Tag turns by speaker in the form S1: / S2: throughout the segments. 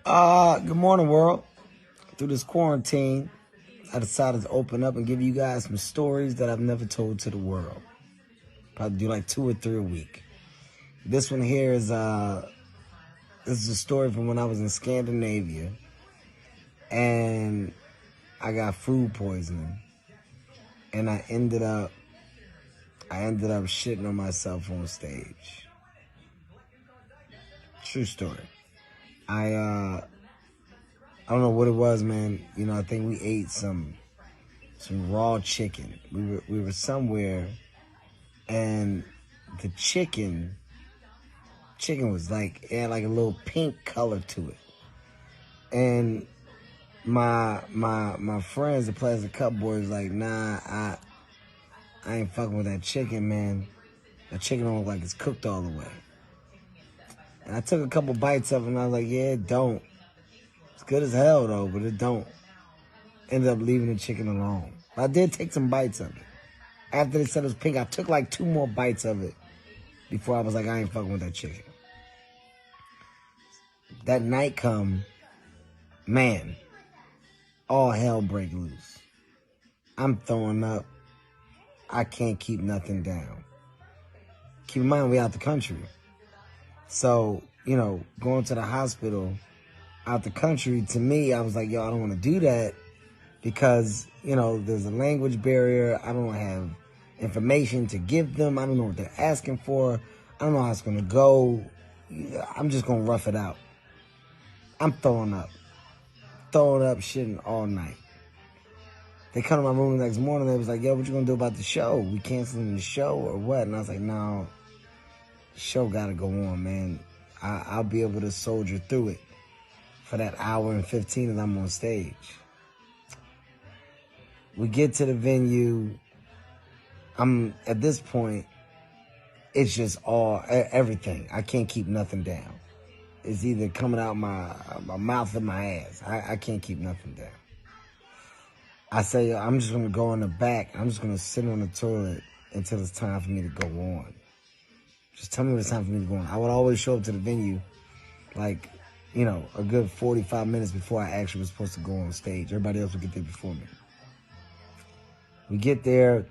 S1: Good morning, world. Through this quarantine, I decided to open up and give you guys some stories that I've never told to the world. Probably do like 2 or 3 a week. This one here is this is a story from when I was in Scandinavia, and I got food poisoning, and I ended up shitting on myself on stage. True story. I don't know what it was, man. You know, I think we ate some raw chicken. We were somewhere, and the chicken was like, it had like a little pink color to it. And my friends, the Plastic Cup boys, like, nah, I ain't fucking with that chicken, man. That chicken don't look like it's cooked all the way. And I took a couple bites of it, and I was like, yeah, it don't. It's good as hell, though, but it don't. Ended up leaving the chicken alone. But I did take some bites of it. After they said it was pink, I took like 2 more bites of it before I was like, I ain't fucking with that chicken. That night come, man, all hell break loose. I'm throwing up. I can't keep nothing down. Keep in mind, we out the country. So, you know, going to the hospital out the country, to me, I was like, yo, I don't want to do that because, you know, there's a language barrier. I don't have information to give them. I don't know what they're asking for. I don't know how it's going to go. I'm just going to rough it out. I'm throwing up, shitting all night. They come to my room the next morning. They was like, yo, what you going to do about the show? We canceling the show or what? And I was like, no, the show got to go on, man. I'll be able to soldier through it for that hour and 15 that I'm on stage. We get to the venue. At this point, it's just everything. I can't keep nothing down. It's either coming out my mouth or my ass. I can't keep nothing down. I say, I'm just going to go in the back. I'm just going to sit on the toilet until it's time for me to go on. Just tell me when it's time for me to go on. I would always show up to the venue like, you know, a good 45 minutes before I actually was supposed to go on stage. Everybody else would get there before me. We get there.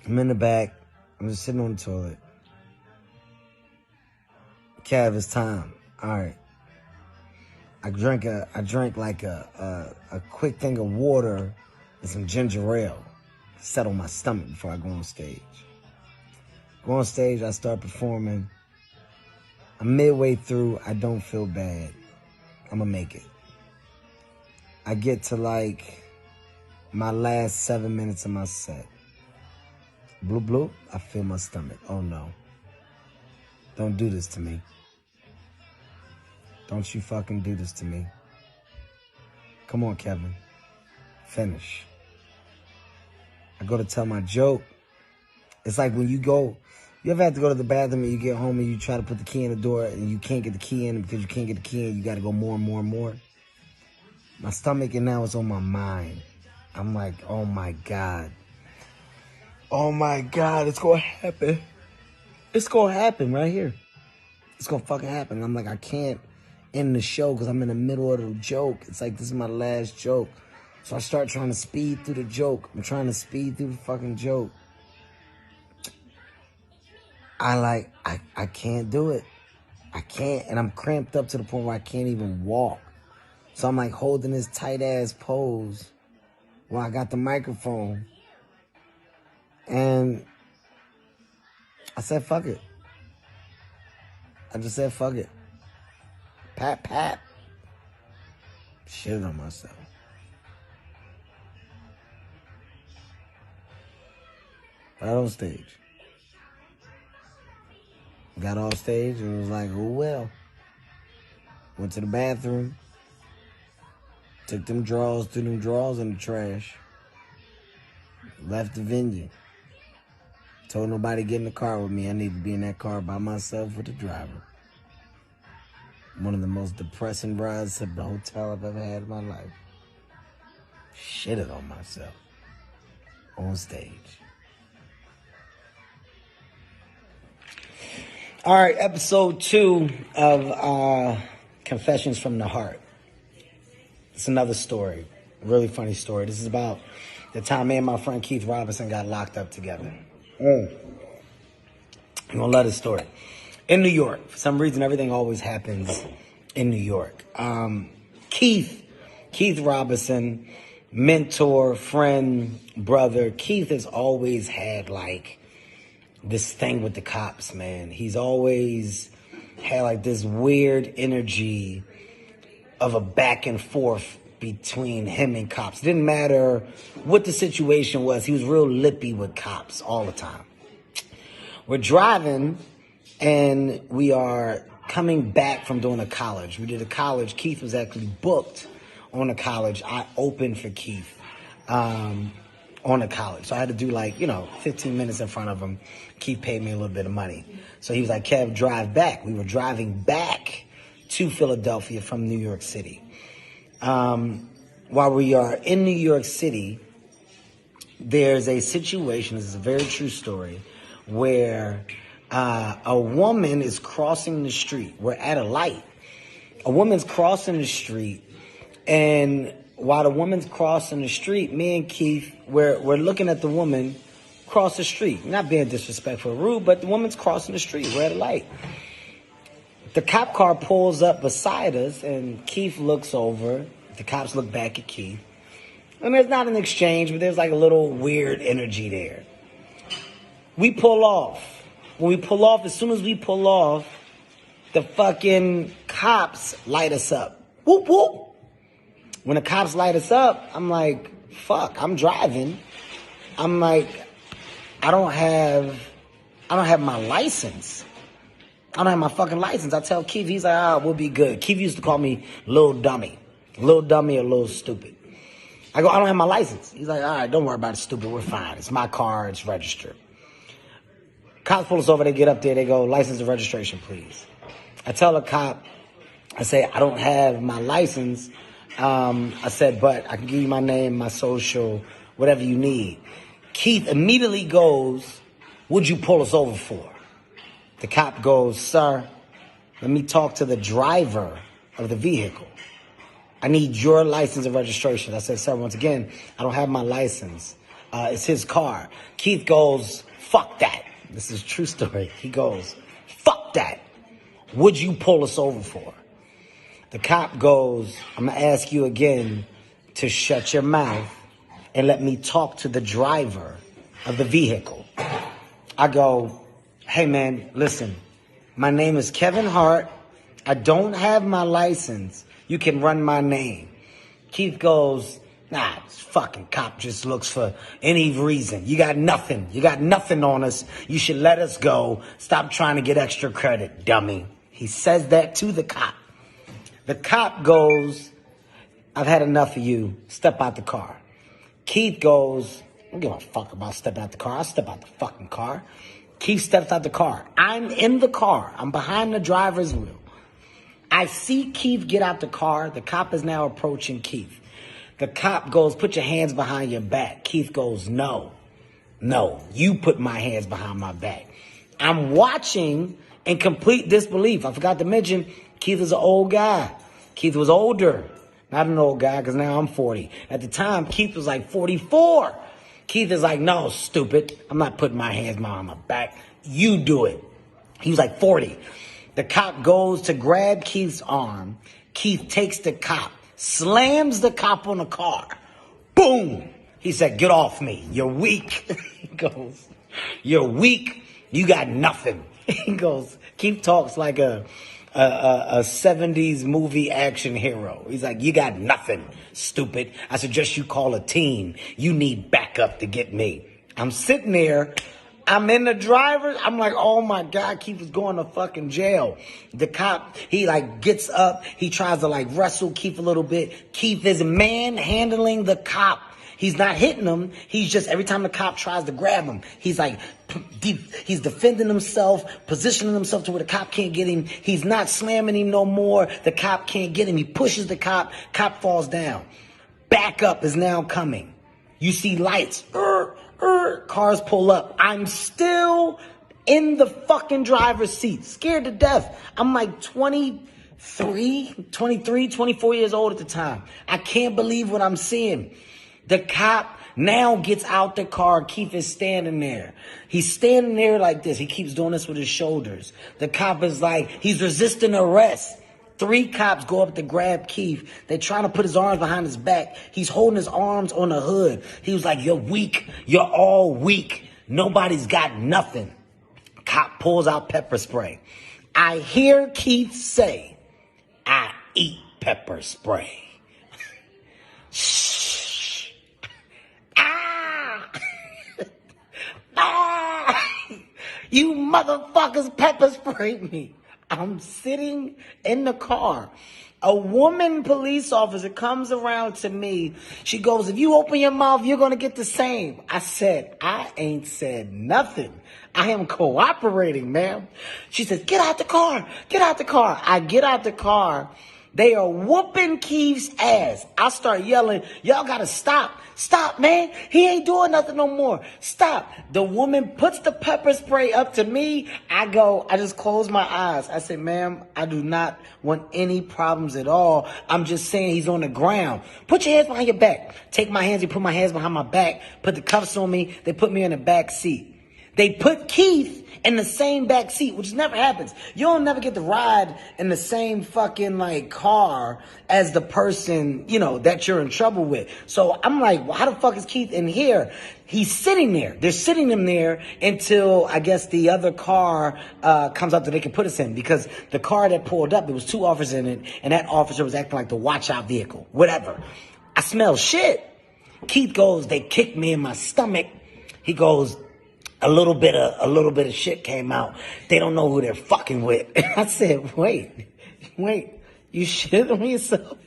S1: I'm in the back. I'm just sitting on the toilet. Cav, it's time. All right. I drank like a quick thing of water and some ginger ale. Settle my stomach before I go on stage. Go on stage, I start performing. I'm midway through, I don't feel bad. I'm gonna make it. I get to like my last 7 minutes of my set. Bloop, bloop, I feel my stomach. Oh no. Don't do this to me. Don't you fucking do this to me. Come on, Kevin. Finish. I go to tell my joke. It's like when you ever have to go to the bathroom and you get home and you try to put the key in the door and you can't get the key in, and because you can't get the key in, you got to go more and more and more. My stomach, and now it's on my mind. I'm like, oh my God. Oh my God, it's going to happen. It's going to happen right here. It's going to fucking happen. And I'm like, I can't end the show because I'm in the middle of the joke. It's like, this is my last joke. So I start trying to speed through the joke. I'm trying to speed through the fucking joke. I can't do it. I can't. And I'm cramped up to the point where I can't even walk. So I'm like holding this tight ass pose while I got the microphone. And I said, fuck it. I just said, fuck it. Pat, pat. Shit on myself. Right on stage. Got off stage and was like, oh well. Went to the bathroom. Took them drawers, threw them drawers in the trash. Left the venue. Told nobody to get in the car with me. I need to be in that car by myself with the driver. One of the most depressing rides to the hotel I've ever had in my life. Shitted on myself. On stage. All right, episode 2 of Confessions from the Heart. It's another story, really funny story. This is about the time me and my friend Keith Robinson got locked up together. You're gonna love this story. In New York, for some reason, everything always happens in New York. Keith Robinson, mentor, friend, brother. Keith has always had like this thing with the cops, man. He's always had like this weird energy of a back and forth between him and cops. Didn't matter what the situation was. He was real lippy with cops all the time. We're driving and we are coming back from doing a college. We did a college. Keith was actually booked on a college. I opened for Keith on a college. So I had to do 15 minutes in front of him. Keith paid me a little bit of money. So he was like, Kev, drive back. We were driving back to Philadelphia from New York City. While we are in New York City, there's a situation, this is a very true story, where a woman is crossing the street. We're at a light. A woman's crossing the street, and while the woman's crossing the street, me and Keith, we're looking at the woman cross the street. Not being disrespectful or rude, but the woman's crossing the street. We're at a light. The cop car pulls up beside us, and Keith looks over. The cops look back at Keith. And there's not an exchange, but there's like a little weird energy there. We pull off. When we pull off, as soon as we pull off, the fucking cops light us up. Whoop, whoop. When the cops light us up, I'm like, fuck, I'm driving. I'm like, I don't have my license. I don't have my fucking license. I tell Keith, he's like, we'll be good. Keith used to call me little dummy. Little dummy or little stupid. I go, I don't have my license. He's like, all right, don't worry about it, stupid. We're fine. It's my car. It's registered. Cops pull us over. They get up there. They go, license and registration, please. I tell the cop, I say, I don't have my license. I said, but I can give you my name, my social, whatever you need. Keith immediately goes, what'd you pull us over for? The cop goes, sir, let me talk to the driver of the vehicle. I need your license and registration. I said, sir, once again, I don't have my license. It's his car. Keith goes, fuck that. This is a true story. He goes, fuck that. What'd you pull us over for? The cop goes, I'm going to ask you again to shut your mouth and let me talk to the driver of the vehicle. I go, hey, man, listen, my name is Kevin Hart. I don't have my license. You can run my name. Keith goes, nah, this fucking cop just looks for any reason. You got nothing. You got nothing on us. You should let us go. Stop trying to get extra credit, dummy. He says that to the cop. The cop goes, I've had enough of you. Step out the car. Keith goes, I don't give a fuck about stepping out the car. I'll step out the fucking car. Keith steps out the car. I'm in the car. I'm behind the driver's wheel. I see Keith get out the car. The cop is now approaching Keith. The cop goes, put your hands behind your back. Keith goes, no, you put my hands behind my back. I'm watching in complete disbelief. I forgot to mention, Keith is an old guy. Keith was older. Not an old guy, because now I'm 40. At the time, Keith was like 44. Keith is like, no, stupid. I'm not putting my hands behind my back. You do it. He was like 40. The cop goes to grab Keith's arm. Keith takes the cop, slams the cop on the car. Boom. He said, get off me. You're weak. He goes, you're weak. You got nothing. He goes, Keith talks like a 70s movie action hero. He's like, you got nothing, stupid. I suggest you call a team. You need backup to get me. I'm sitting there. I'm in the driver. I'm like, oh my God, Keith is going to fucking jail. The cop, he gets up. He tries to wrestle Keith a little bit. Keith is manhandling the cop. He's not hitting him. He's just, every time the cop tries to grab him, he's he's defending himself, positioning himself to where the cop can't get him. He's not slamming him no more. The cop can't get him. He pushes the cop. Cop falls down. Backup is now coming. You see lights. Cars pull up. I'm still in the fucking driver's seat, scared to death. I'm like 20 23, 24 years old at the time. I can't believe what I'm seeing. The cop now gets out the car. Keith is standing there. He's standing there like this. He keeps doing this with his shoulders. The cop is like, he's resisting arrest. 3 cops go up to grab Keith. They're trying to put his arms behind his back. He's holding his arms on the hood. He was like, you're weak. You're all weak. Nobody's got nothing. Cop pulls out pepper spray. I hear Keith say, I eat pepper spray. Shh. Ah. Ah. You motherfuckers pepper sprayed me. I'm sitting in the car. A woman police officer comes around to me. She goes, if you open your mouth, you're going to get the same. I said, I ain't said nothing. I am cooperating, ma'am. She says, get out the car. Get out the car. I get out the car. They are whooping Keith's ass. I start yelling, y'all got to stop. Stop, man. He ain't doing nothing no more. Stop. The woman puts the pepper spray up to me. I just close my eyes. I say, ma'am, I do not want any problems at all. I'm just saying he's on the ground. Put your hands behind your back. Take my hands. You put my hands behind my back. Put the cuffs on me. They put me in the back seat. They put Keith in the same back seat, which never happens. You'll never get to ride in the same fucking car as the person, that you're in trouble with. So I'm like, well, how the fuck is Keith in here? He's sitting there. They're sitting him there until I guess the other car comes up that they can put us in, because the car that pulled up, there was 2 officers in it, and that officer was acting like the watch out vehicle, whatever. I smell shit. Keith goes, they kicked me in my stomach. He goes, a little bit of shit came out. They don't know who they're fucking with. I said, wait, you shit on yourself?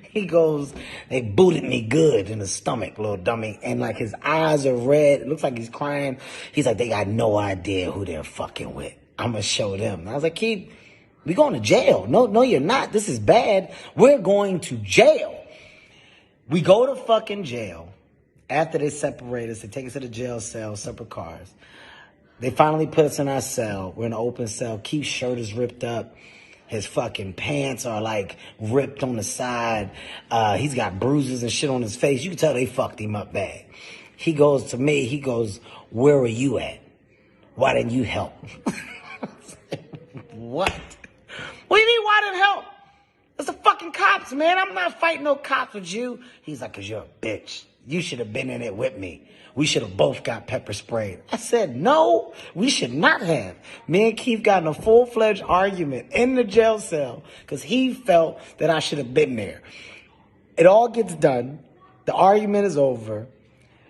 S1: He goes, they booted me good in the stomach, little dummy. And his eyes are red. It looks like he's crying. He's like, they got no idea who they're fucking with. I'm going to show them. And I was like, Keith, we going to jail. No, you're not. This is bad. We're going to jail. We go to fucking jail. After they separate us, they take us to the jail cell, separate cars. They finally put us in our cell. We're in an open cell. Keith's shirt is ripped up. His fucking pants are ripped on the side. He's got bruises and shit on his face. You can tell they fucked him up bad. He goes to me, he goes, where were you at? Why didn't you help? What? What do you mean, why didn't help? It's the fucking cops, man. I'm not fighting no cops with you. He's like, because you're a bitch. You should have been in it with me. We should have both got pepper sprayed. I said, no, we should not have. Me and Keith got in a full-fledged argument in the jail cell because he felt that I should have been there. It all gets done. The argument is over.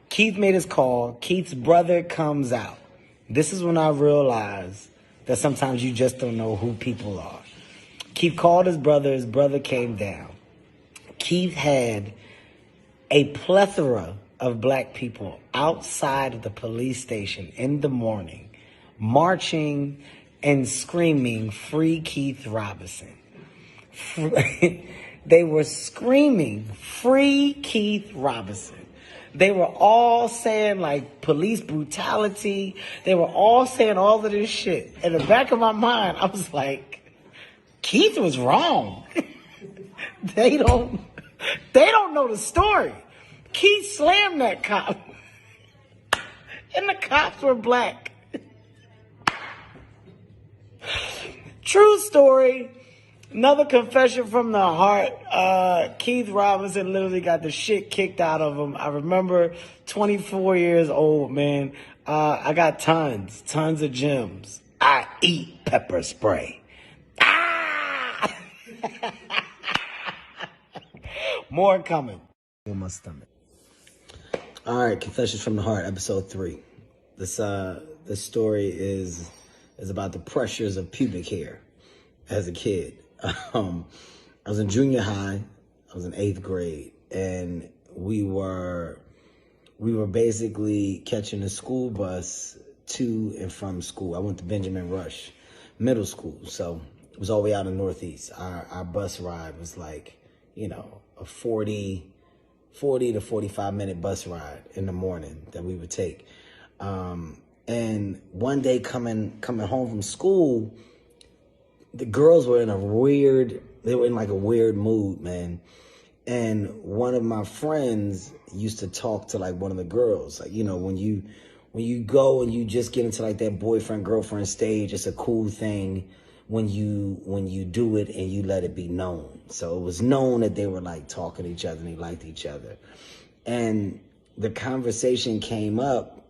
S1: Keith made his call. Keith's brother comes out. This is when I realized that sometimes you just don't know who people are. Keith called his brother. His brother came down. Keith had a plethora of black people outside of the police station in the morning, marching and screaming, "Free Keith Robinson." They were screaming, "Free Keith Robinson." They were all saying police brutality. They were all saying all of this shit. In the back of my mind, I was like, Keith was wrong. They don't know the story. Keith slammed that cop. And the cops were black. True story. Another confession from the Hart. Keith Robinson literally got the shit kicked out of him. I remember 24 years old, man. I got tons of gems. I eat pepper spray. Ah! More coming. In my stomach. All right, Confessions from the Heart, episode 3. This story is about the pressures of pubic hair as a kid. I was in junior high. I was in 8th grade, and we were basically catching a school bus to and from school. I went to Benjamin Rush Middle School, so it was all the way out in the Northeast. Our bus ride was a 40 to 45 minute bus ride in the morning that we would take. And one day coming home from school, the girls were in they were in like a weird mood, man. And one of my friends used to talk to like one of the girls. Like, you know, when you go and you just get into like that boyfriend, girlfriend stage, it's a cool thing when you do it and you let it be known. So it was known that they were like talking to each other and they liked each other. And the conversation came up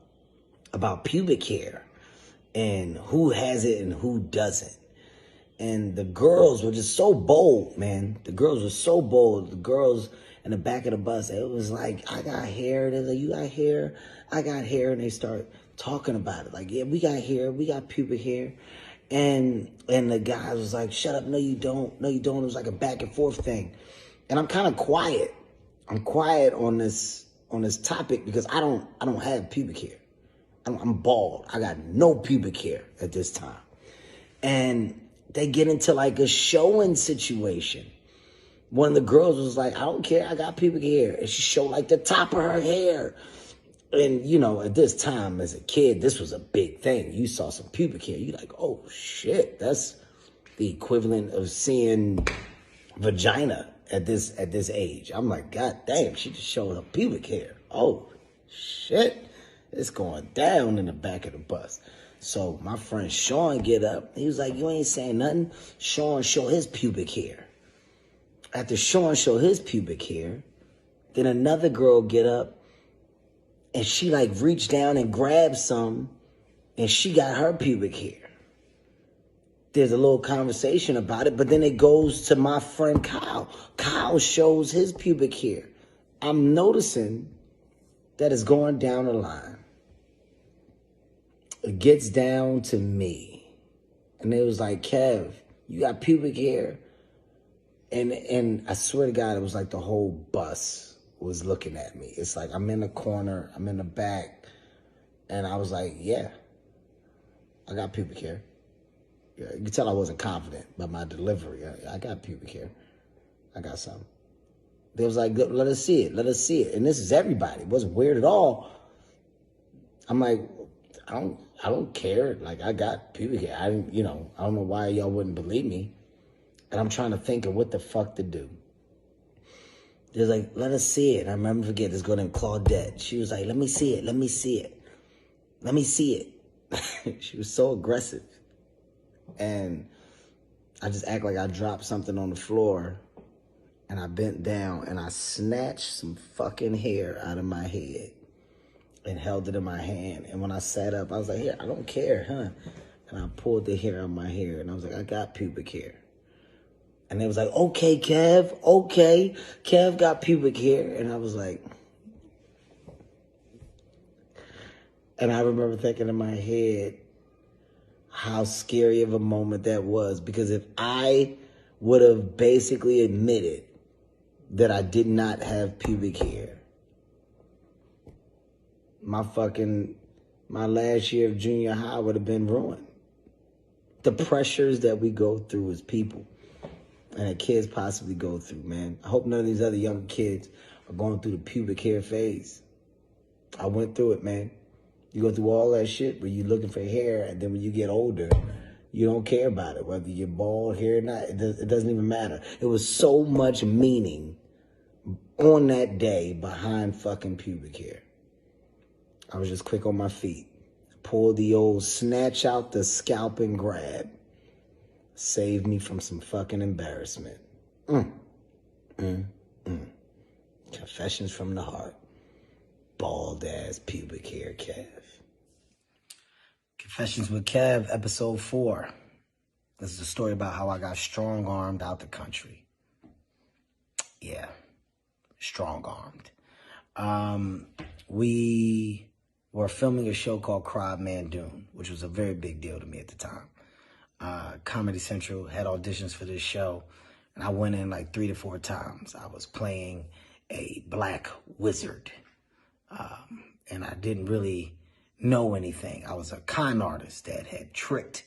S1: about pubic hair and who has it and who doesn't. And the girls were just so bold, man. The girls were so bold. The girls in the back of the bus, it was like, I got hair. They're like, you got hair? I got hair. And they start talking about it. Like, yeah, we got hair. We got pubic hair. And the guy was like, shut up. No, you don't. No, you don't. It was like a back and forth thing. And I'm kind of quiet. I'm quiet on this topic because I don't have pubic hair. I'm bald. I got no pubic hair at this time. And they get into like a showing situation. One of the girls was like, I don't care, I got pubic hair. And she showed like the top of her hair. And, you know, at this time as a kid, this was a big thing. You saw some pubic hair. You're like, oh, shit, that's the equivalent of seeing vagina at this age. I'm like, God damn, she just showed her pubic hair. Oh, shit, it's going down in the back of the bus. So my friend Sean get up. He was like, you ain't saying nothing. Sean show his pubic hair. After Sean show his pubic hair, then another girl get up and she like reached down and grabbed some and she got her pubic hair. There's a little conversation about it, but then it goes to my friend Kyle. Kyle shows his pubic hair. I'm noticing that it's going down the line. It gets down to me. And it was like, Kev, you got pubic hair? And I swear to God, it was like the whole bus was looking at me. It's like I'm in the corner, I'm in the back. And I was like, yeah, I got pubic hair. Yeah, you can tell I wasn't confident by my delivery. I got pubic hair. I got some. They was like, let us see it. Let us see it. And this is everybody. It wasn't weird at all. I'm like, I don't care. Like, I got pubic hair. I don't know why y'all wouldn't believe me. And I'm trying to think of what the fuck to do. They're like, let us see it. I remember forget this girl named Claudette. She was like, let me see it. Let me see it. Let me see it. She was so aggressive. And I just act like I dropped something on the floor. And I bent down and I snatched some fucking hair out of my head and held it in my hand. And when I sat up, I was like, here, I don't care, huh? And I pulled the hair out of my hair and I was like, I got pubic hair. And they was like, okay, Kev, okay. Kev got pubic hair. And I was like, and I remember thinking in my head how scary of a moment that was. Because if I would have basically admitted that I did not have pubic hair, my last year of junior high would have been ruined. The pressures that we go through as people and that kids possibly go through, man. I hope none of these other young kids are going through the pubic hair phase. I went through it, man. You go through all that shit where you're looking for hair, and then when you get older, you don't care about it, whether you're bald hair or not. It doesn't even matter. It was so much meaning on that day behind fucking pubic hair. I was just quick on my feet. Pulled the old snatch out the scalp and grab. Saved me from some fucking embarrassment. Confessions from the heart. Bald ass pubic hair Kev. Confessions with Kev, episode 4. This is a story about how I got strong-armed out the country. Yeah, strong-armed. We were filming a show called Crab Man Dune, which was a very big deal to me at the time. Comedy Central had auditions for this show, and I went in like 3 to 4 times. I was playing a black wizard, and I didn't really know anything. I was a con artist that had tricked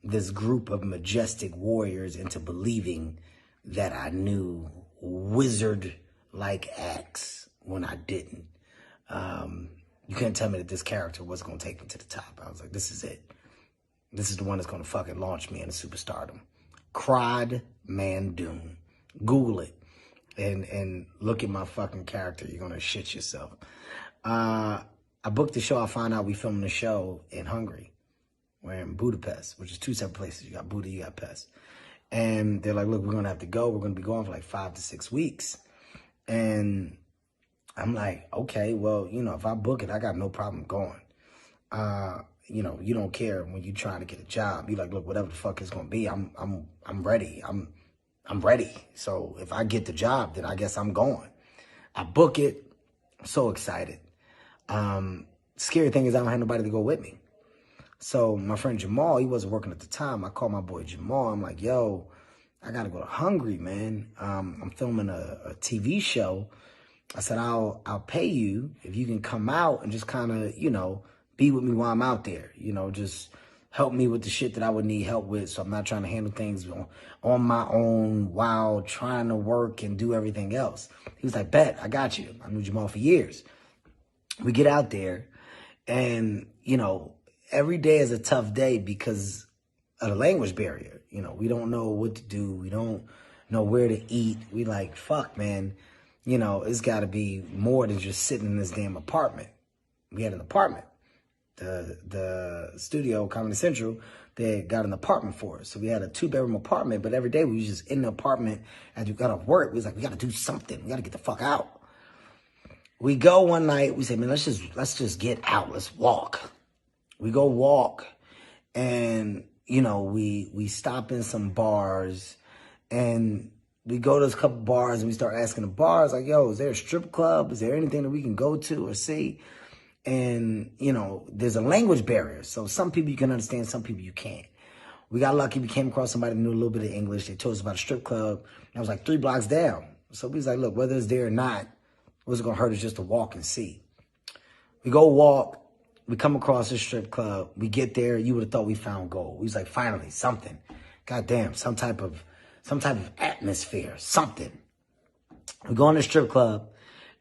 S1: this group of majestic warriors into believing that I knew wizard-like acts when I didn't. You couldn't tell me that this character was going to take me to the top. I was like, this is it. This is the one that's going to fucking launch me into superstardom. Crod Mandoon. Google it and look at my fucking character. You're going to shit yourself. I booked the show. I found out we filmed the show in Hungary. We're in Budapest, which is 2 separate places. You got Buda, you got Pest. And they're like, look, we're going to have to go. We're going to be going for like 5 to 6 weeks. And I'm like, okay, well, you know, if I book it, I got no problem going. You know, you don't care when you trying to get a job. You like, look, whatever the fuck it's gonna be, I'm ready. I'm ready. So if I get the job, then I guess I'm going. I book it. I'm so excited. Scary thing is I don't have nobody to go with me. So my friend Jamal, he wasn't working at the time. I called my boy Jamal. I'm like, yo, I gotta go to Hungary, man. I'm filming a TV show. I said, I'll pay you if you can come out and just kind of, you know, be with me while I'm out there. You know, just help me with the shit that I would need help with, so I'm not trying to handle things on my own while trying to work and do everything else. He was like, bet, I got you. I knew Jamal for years. We get out there, and, you know, every day is a tough day because of the language barrier. You know, we don't know what to do. We don't know where to eat. We like, fuck, man. You know, it's got to be more than just sitting in this damn apartment. We had an apartment. The studio, Comedy Central, they got an apartment for us. So we had a 2-bedroom apartment, but every day we was just in the apartment as we got off work. We was like, we got to do something. We got to get the fuck out. We go one night. We said, man, let's just get out. Let's walk. We go walk, and, you know, we stop in some bars, and we go to a couple bars, and we start asking the bars, like, yo, is there a strip club? Is there anything that we can go to or see? And, you know, there's a language barrier. So some people you can understand, some people you can't. We got lucky. We came across somebody who knew a little bit of English. They told us about a strip club. And I was like 3 blocks down. So we was like, look, whether it's there or not, what's it going to hurt us just to walk and see? We go walk. We come across this strip club. We get there. You would have thought we found gold. We was like, finally, something. Goddamn, some type of atmosphere, something. We go in the strip club.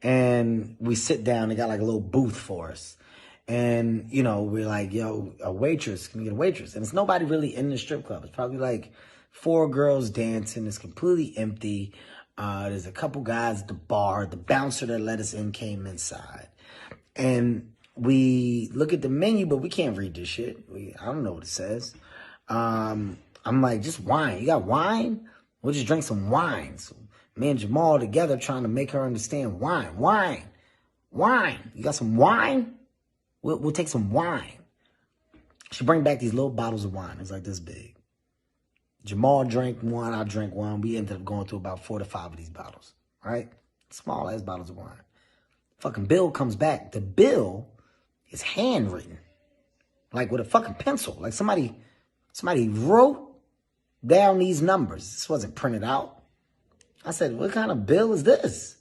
S1: And we sit down. They got like a little booth for us. And, you know, we're like, yo, a waitress. Can we get a waitress? And it's nobody really in the strip club. It's probably like 4 girls dancing. It's completely empty. There's a couple guys at the bar. The bouncer that let us in came inside. And we look at the menu, but we can't read this shit. I don't know what it says. I'm like, just wine. You got wine? We'll just drink some wine. So me and Jamal together trying to make her understand wine. Wine. You got some wine? We'll take some wine. She bring back these little bottles of wine. It's like this big. Jamal drank one. I drank one. We ended up going through about 4 to 5 of these bottles. Right? Small ass bottles of wine. Fucking bill comes back. The bill is handwritten. Like with a fucking pencil. Like somebody wrote down these numbers. This wasn't printed out. I said, what kind of bill is this?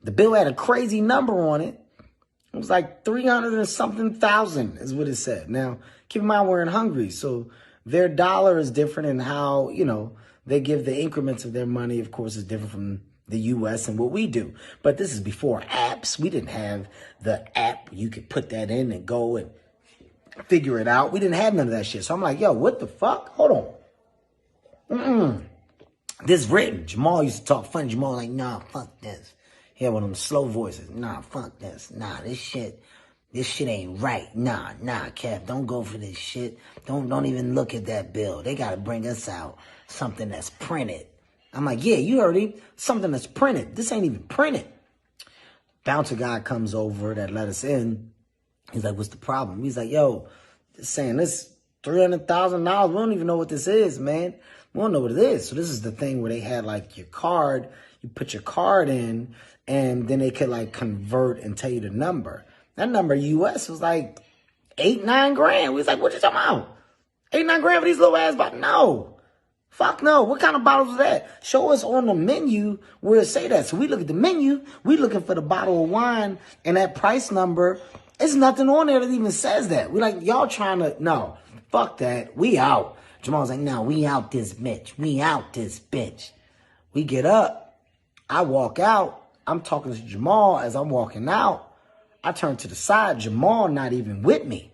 S1: The bill had a crazy number on it. It was like 300 and something thousand is what it said. Now, keep in mind, we're in Hungary, so their dollar is different in how, you know, they give the increments of their money, of course, is different from the U.S. and what we do. But this is before apps. We didn't have the app. You could put that in and go and figure it out. We didn't have none of that shit. So I'm like, yo, what the fuck? Hold on. This written. Jamal used to talk funny. Jamal like, nah, fuck this. He had one of them slow voices. Nah, fuck this. Nah, this shit ain't right. Nah, Kev, don't go for this shit. Don't even look at that bill. They gotta bring us out something that's printed. I'm like, yeah, you heard him. Something that's printed. This ain't even printed. Bouncer guy comes over that let us in. He's like, what's the problem? He's like, yo, saying this $300,000. We don't even know what this is, man. We don't know what it is. So this is the thing where they had like your card. You put your card in, and then they could like convert and tell you the number. That number US was like 8-9 grand. We was like, what you talking about? 8-9 grand for these little ass bottles? No. Fuck no. What kind of bottles is that? Show us on the menu where it say that. So we look at the menu. We looking for the bottle of wine, and that price number, it's nothing on there that even says that. We like, y'all trying to, no, fuck that. We out. Jamal's like, no, we out this bitch. We out this bitch. We get up. I walk out. I'm talking to Jamal as I'm walking out. I turn to the side. Jamal not even with me.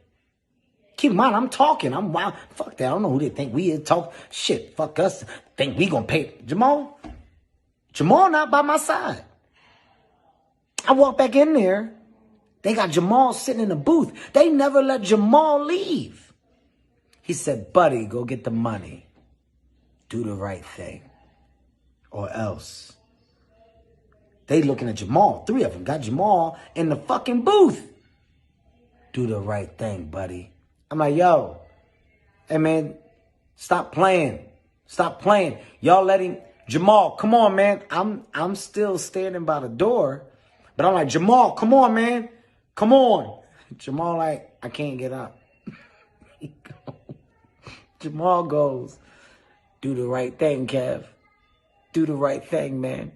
S1: Keep in mind, I'm talking. I'm wild. Fuck that. I don't know who they think we is. Talk shit. Fuck us. Think we gonna pay Jamal? Jamal not by my side. I walk back in there. They got Jamal sitting in the booth. They never let Jamal leave. He said, buddy, go get the money. Do the right thing. Or else. They looking at Jamal. 3 of them got Jamal in the fucking booth. Do the right thing, buddy. I'm like, yo. Hey, man. Stop playing. Stop playing. Y'all letting Jamal, come on, man. I'm still standing by the door. But I'm like, Jamal, come on, man. Come on. Jamal like, I can't get up. Jamal goes, do the right thing, Kev. Do the right thing, man.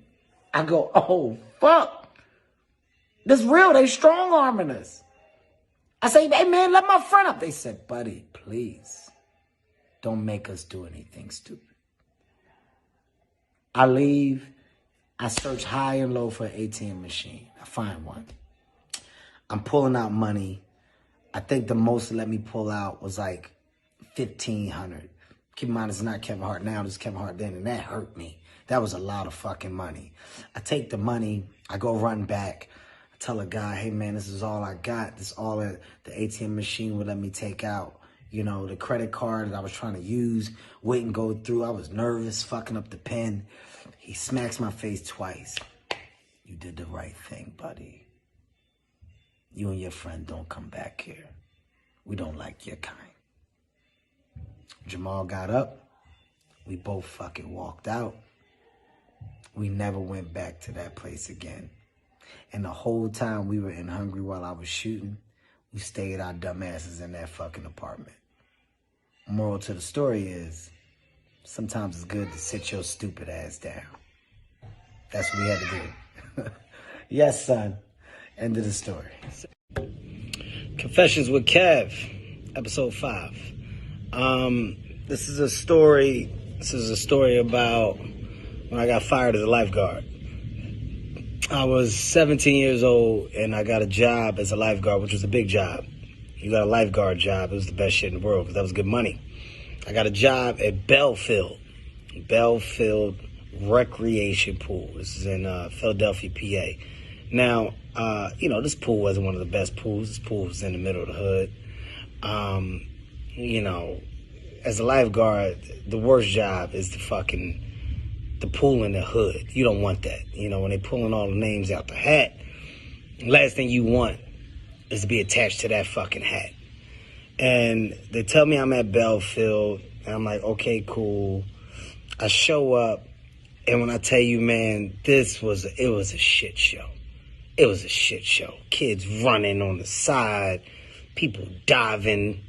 S1: I go, oh, fuck. This real. They strong-arming us. I say, hey, man, let my friend up. They said, buddy, please. Don't make us do anything stupid. I leave. I search high and low for an ATM machine. I find one. I'm pulling out money. I think the most let me pull out was like $1,500. Keep in mind, it's not Kevin Hart now. It's Kevin Hart then, and that hurt me. That was a lot of fucking money. I take the money. I go run back. I tell a guy, hey, man, this is all I got. This is all that the ATM machine would let me take out. You know, the credit card that I was trying to use wouldn't go through. I was nervous, fucking up the pen. He smacks my face twice. You did the right thing, buddy. You and your friend don't come back here. We don't like your kind. Jamal got up. We both fucking walked out. We never went back to that place again. And the whole time we were in Hungary while I was shooting, we stayed our dumb asses in that fucking apartment. Moral to the story is, sometimes it's good to sit your stupid ass down. That's what we had to do. Yes, son. End of the story. Confessions with Kev, episode 5. This is a story about when I got fired as a lifeguard. I was 17 years old and I got a job as a lifeguard, which was a big job. You got a lifeguard job. It was the best shit in the world because that was good money. I got a job at Belfield Recreation Pool. This is in Philadelphia, PA. Now, this pool wasn't one of the best pools. This pool was in the middle of the hood. As a lifeguard, the worst job is the pool in the hood. You don't want that. When they pulling all the names out the hat, the last thing you want is to be attached to that fucking hat. And they tell me I'm at Belfield, and I'm like, okay, cool. I show up, and when I tell you, man, it was a shit show. It was a shit show. Kids running on the side, people diving,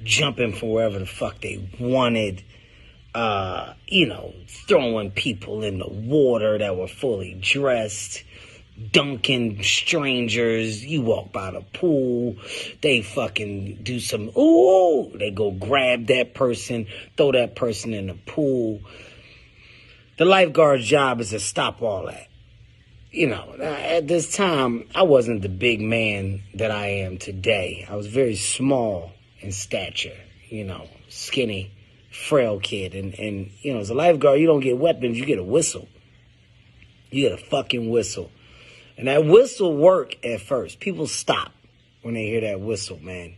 S1: jumping from wherever the fuck they wanted, throwing people in the water that were fully dressed, dunking strangers. You walk by the pool, they fucking do some, they go grab that person, throw that person in the pool. The lifeguard's job is to stop all that. At this time, I wasn't the big man that I am today. I was very small in stature, skinny, frail kid. And as a lifeguard, you don't get weapons, you get a whistle. You get a fucking whistle. And that whistle worked at first. People stop when they hear that whistle, man.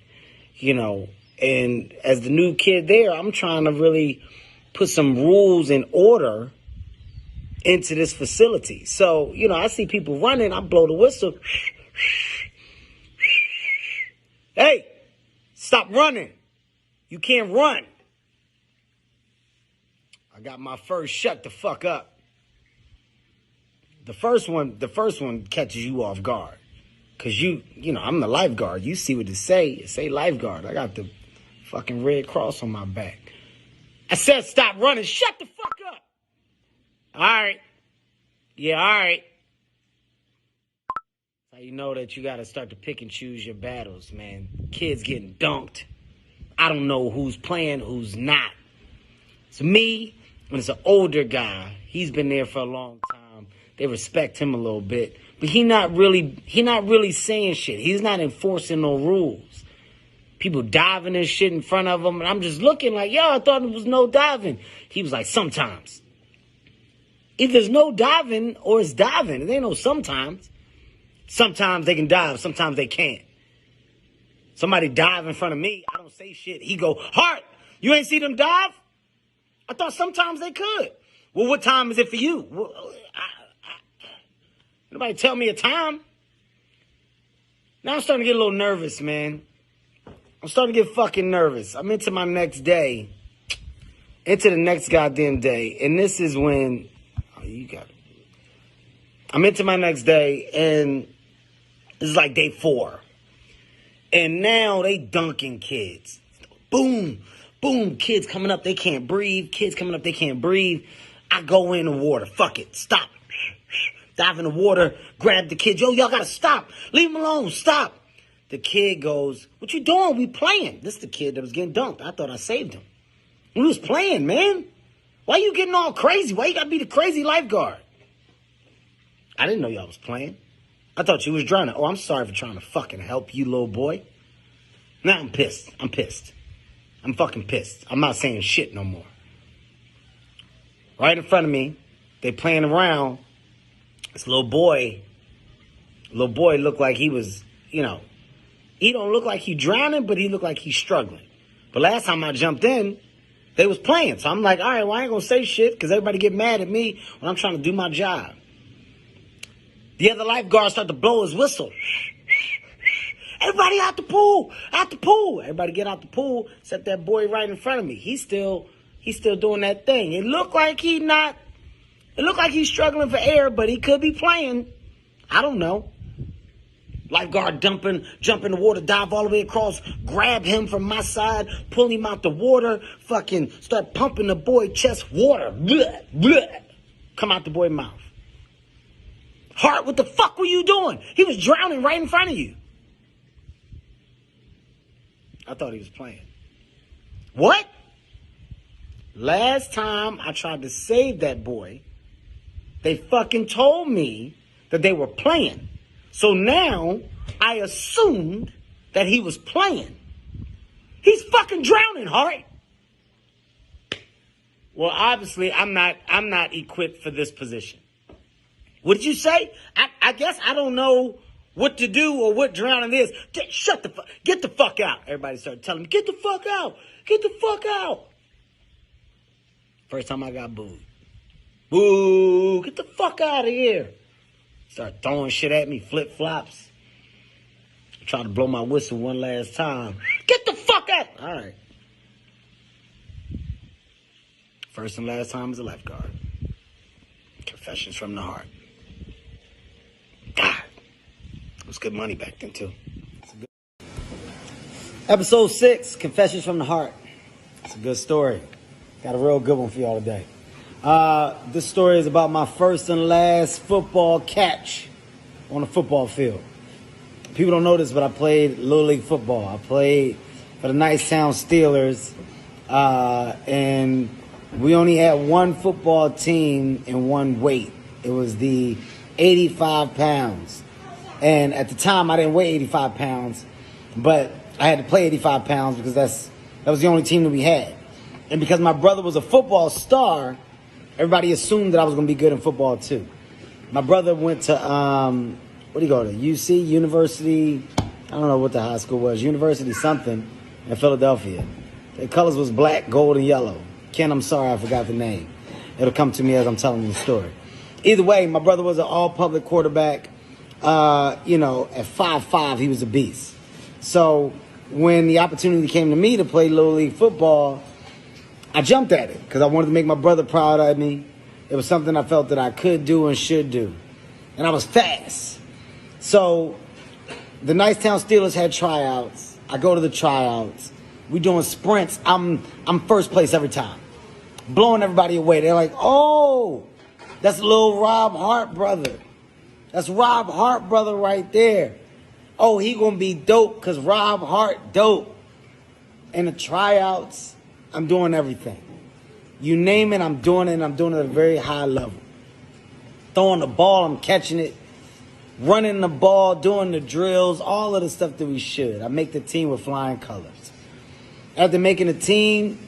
S1: And as the new kid there, I'm trying to really put some rules and order into this facility. So, I see people running, I blow the whistle. Hey, stop running. You can't run. I got my first shut the fuck up. The first one catches you off guard. Cause I'm the lifeguard. You see what it say. It say lifeguard. I got the fucking Red Cross on my back. I said stop running. Shut the fuck up. All right. Yeah, all right. That's how you know that you got to start to pick and choose your battles, man. Kids getting dunked. I don't know who's playing, who's not. It's me, and it's an older guy. He's been there for a long time. They respect him a little bit. But he not really saying shit. He's not enforcing no rules. People diving and shit in front of him. And I'm just looking like, yo, I thought it was no diving. He was like, sometimes. Either there's no diving or it's diving. It ain't no sometimes. Sometimes they can dive. Sometimes they can't. Somebody dive in front of me. I don't say shit. He go, Hart, you ain't see them dive? I thought sometimes they could. Well, what time is it for you? Well, nobody tell me a time. Now I'm starting to get a little nervous, man. I'm starting to get fucking nervous. I'm into my next day. Into the next goddamn day. And this is when... Oh, you got it. I'm into my next day, and this is like day 4. And now they dunking kids. Boom. Boom. Kids coming up, they can't breathe. Kids coming up, they can't breathe. I go in the water. Fuck it. Stop. Dive in the water. Grab the kid. Yo, y'all gotta stop. Leave him alone. Stop. The kid goes, what you doing? We playing. This is the kid that was getting dunked. I thought I saved him. We was playing, man. Why you getting all crazy? Why you gotta be the crazy lifeguard? I didn't know y'all was playing. I thought you was drowning. Oh, I'm sorry for trying to fucking help you, little boy. Now I'm pissed. I'm pissed. I'm fucking pissed. I'm not saying shit no more. Right in front of me, they playing around. This little boy looked like he was, you know, he don't look like he drowning, but he looked like he's struggling. But last time I jumped in, they was playing. So I'm like, all right, well, I ain't gonna say shit because everybody get mad at me when I'm trying to do my job. The other lifeguard started to blow his whistle. Everybody out the pool, out the pool. Everybody get out the pool, except that boy right in front of me. He's still doing that thing. It looked like he's struggling for air, but he could be playing. I don't know. Lifeguard jump in the water, dive all the way across, grab him from my side, pull him out the water, fucking start pumping the boy chest water. Bleh, bleh. Come out the boy's mouth. Hart, what the fuck were you doing? He was drowning right in front of you. I thought he was playing. What? Last time I tried to save that boy, they fucking told me that they were playing. So now I assumed that he was playing. He's fucking drowning, Hart. Well, obviously I'm not equipped for this position. What did you say? I guess I don't know what to do or what drowning is. Get the fuck out. Everybody started telling me, get the fuck out. Get the fuck out. First time I got booed. Boo, get the fuck out of here. Start throwing shit at me, flip-flops. Trying to blow my whistle one last time. Get the fuck out. All right. First and last time as a lifeguard. Confessions from the heart. God. It was good money back then, too. Episode 6, Confessions from the Heart. It's a good story. Got a real good one for y'all today. This story is about my first and last football catch on a football field. People don't know this, but I played Little League football. I played for the Nicetown Steelers, and we only had one football team and one weight. It was the 85 pounds. And at the time, I didn't weigh 85 pounds, but I had to play 85 pounds because that was the only team that we had. And because my brother was a football star, everybody assumed that I was going to be good in football too. My brother went to, what do you go to? UC, University, I don't know what the high school was, University something in Philadelphia. The colors was black, gold, and yellow. Ken, I'm sorry, I forgot the name. It'll come to me as I'm telling the story. Either way, my brother was an all-public quarterback. At 5'5", he was a beast. So when the opportunity came to me to play Little League football, I jumped at it because I wanted to make my brother proud of me. It was something I felt that I could do and should do. And I was fast. So the Nicetown Steelers had tryouts. I go to the tryouts. We doing sprints. I'm first place every time. Blowing everybody away. They're like, oh, that's little Rob Hart brother. That's Rob Hart brother right there. Oh, he gonna be dope because Rob Hart dope. In the tryouts, I'm doing everything. You name it, I'm doing it, and I'm doing it at a very high level. Throwing the ball, I'm catching it. running the ball, doing the drills, all of the stuff that we should. I make the team with flying colors. After making a team,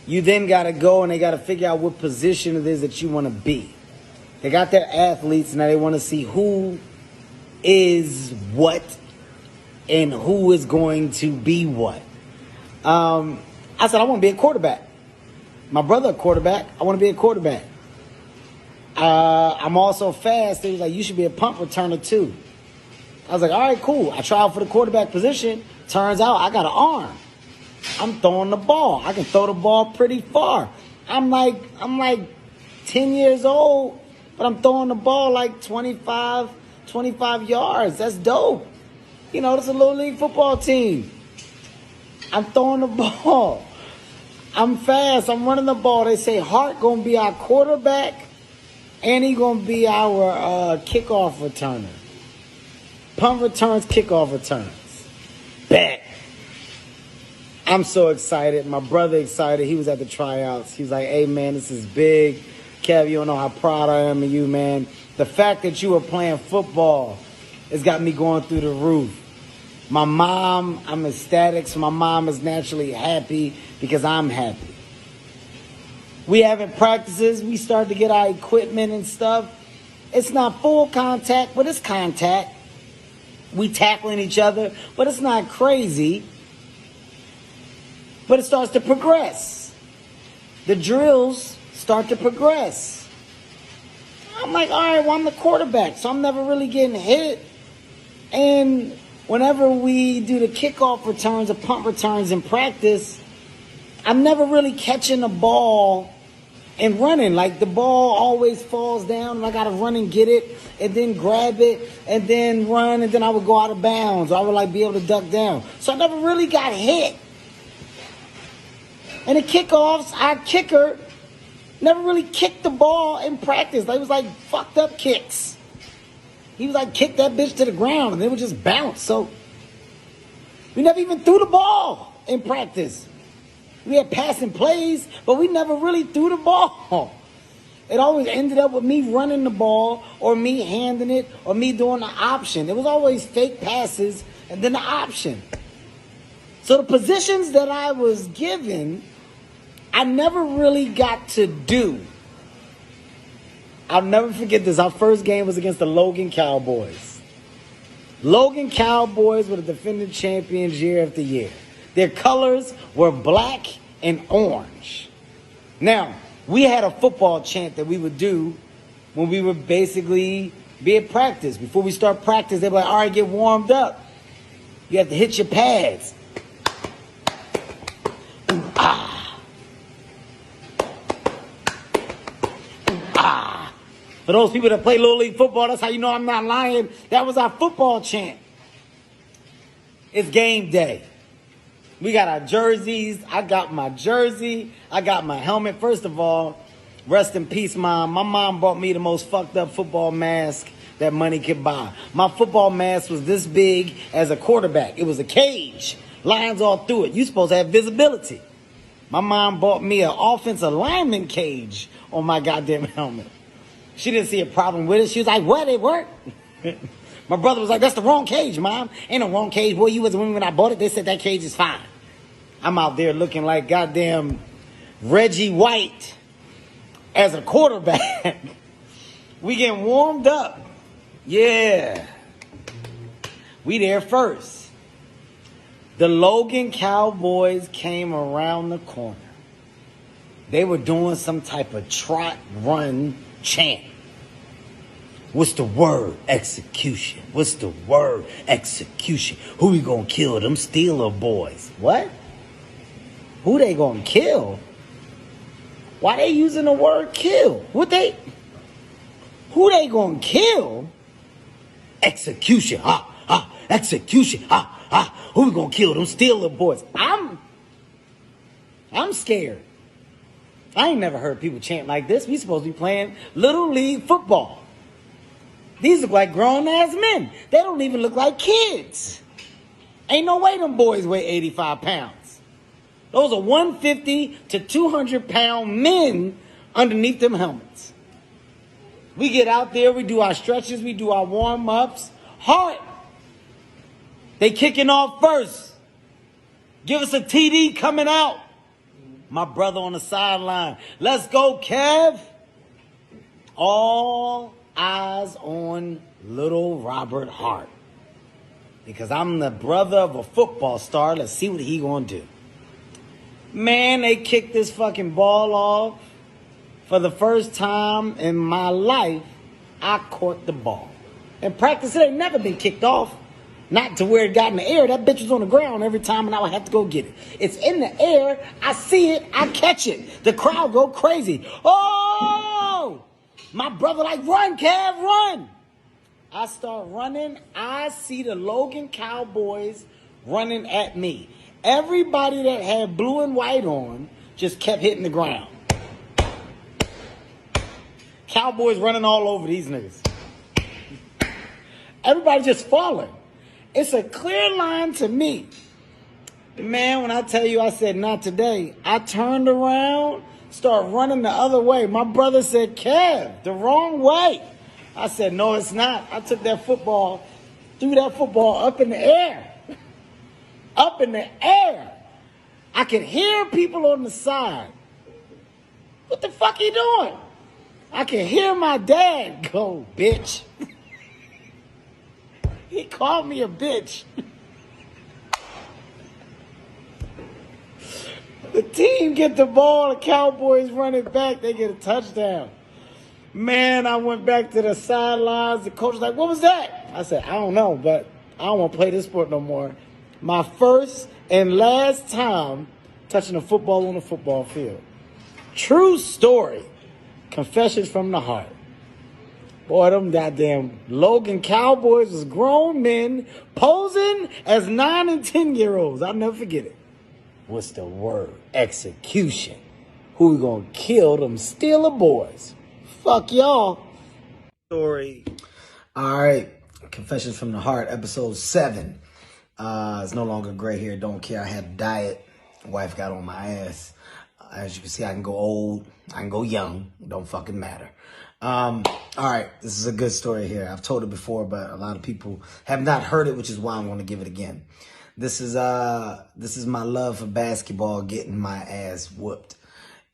S1: you then got to go and they got to figure out what position it is that you want to be. They got their athletes, now they want to see who is what and who is going to be what. I said, I want to be a quarterback. My brother a quarterback. I want to be a quarterback. I'm also fast. They was like, you should be a punt returner too. I was like, all right, cool. I tried for the quarterback position. Turns out I got an arm. I'm throwing the ball. I can throw the ball pretty far. I'm like 10 years old, but I'm throwing the ball like 25 yards. That's dope. You know, that's a little league football team. I'm throwing the ball. I'm fast. I'm running the ball. They say Hart going to be our quarterback and he going to be our kickoff returner. Punt returns, kickoff returns. Bet. I'm so excited. My brother excited. He was at the tryouts. He's like, hey, man, this is big. Kev, you don't know how proud I am of you, man. The fact that you were playing football has got me going through the roof. My mom, I'm ecstatic, so my mom is naturally happy because I'm happy. We having practices. We start to get our equipment and stuff. It's not full contact, but it's contact. We tackling each other, but it's not crazy. But it starts to progress. The drills start to progress. I'm like, all right, well, I'm the quarterback, so I'm never really getting hit. And whenever we do the kickoff returns or punt returns in practice, I'm never really catching the ball and running. Like, the ball always falls down, and I got to run and get it, and then grab it, and then run, and then I would go out of bounds, or I would, like, be able to duck down. So I never really got hit. And the kickoffs, our kicker never really kicked the ball in practice. They was like fucked up kicks. He was like, kick that bitch to the ground, and it would just bounce. So we never even threw the ball in practice. We had passing plays, but we never really threw the ball. It always ended up with me running the ball or me handing it or me doing the option. It was always fake passes and then the option. So the positions that I was given, I never really got to do. I'll never forget this. Our first game was against the Logan Cowboys. Logan Cowboys were the defending champions year after year. Their colors were black and orange. Now, we had a football chant that we would do when we would basically be at practice. Before we start practice, they'd be like, all right, get warmed up. You have to hit your pads. Ooh, ah. Ooh, ah. For those people that play Little League football, that's how you know I'm not lying. That was our football chant. It's game day. We got our jerseys. I got my jersey. I got my helmet. First of all, rest in peace, Mom. My mom bought me the most fucked up football mask that money could buy. My football mask was this big as a quarterback. It was a cage. Lines all through it. You supposed to have visibility. My mom bought me an offensive lineman cage on my goddamn helmet. She didn't see a problem with it. She was like, what, it worked? My brother was like, that's the wrong cage, Mom. Ain't no wrong cage. Boy, you wasn't with me when I bought it. They said that cage is fine. I'm out there looking like goddamn Reggie White as a quarterback. We getting warmed up. Yeah. We there first. The Logan Cowboys came around the corner. They were doing some type of trot run chant. What's the word? Execution. What's the word? Execution. Who we gonna kill? Them Steeler boys. What? Who they gonna kill? Why they using the word kill? Who they gonna kill? Execution. Execution. Who we gonna kill? Them Steeler boys. I'm scared. I ain't never heard people chant like this. We supposed to be playing Little League football. These look like grown-ass men. They don't even look like kids. Ain't no way them boys weigh 85 pounds. Those are 150 to 200-pound men underneath them helmets. We get out there, we do our stretches, we do our warm-ups. Hart, they kicking off first. Give us a TD coming out. My brother on the sideline. Let's go, Kev. All eyes on little Robert Hart. Because I'm the brother of a football star. Let's see what he gonna do. Man, they kicked this fucking ball off. For the first time in my life, I caught the ball. In practice, it ain't never been kicked off. Not to where it got in the air. That bitch was on the ground every time and I would have to go get it. It's in the air. I see it. I catch it. The crowd go crazy. Oh! My brother like, run, Kev, run. I start running. I see the Logan Cowboys running at me. Everybody that had blue and white on just kept hitting the ground. Cowboys running all over these niggas. Everybody just falling. It's a clear line to me. Man, when I tell you, I said, not today. I turned around, start running the other way. My brother said, Kev, the wrong way. I said, no, it's not. I took that football, threw that football up in the air. Up in the air. I could hear people on the side. What the fuck he doing? I can hear my dad go, bitch. He called me a bitch. The team get the ball, the Cowboys run it back, they get a touchdown. Man, I went back to the sidelines. The coach was like, what was that? I said, I don't know, but I don't want to play this sport no more. My first and last time touching a football on a football field. True story. Confessions from the heart. Boy, them goddamn Logan Cowboys was grown men posing as 9 and 10-year-olds. I'll never forget it. What's the word? Execution. Who we gonna kill? Them Steeler boys. Fuck y'all. Story. All right. Confessions from the Heart, episode 7. It's no longer gray hair. Don't care. I had a diet. Wife got on my ass. As you can see, I can go old. I can go young. Don't fucking matter. All right. This is a good story here. I've told it before, but a lot of people have not heard it, which is why I want to give it again. This is my love for basketball getting my ass whooped.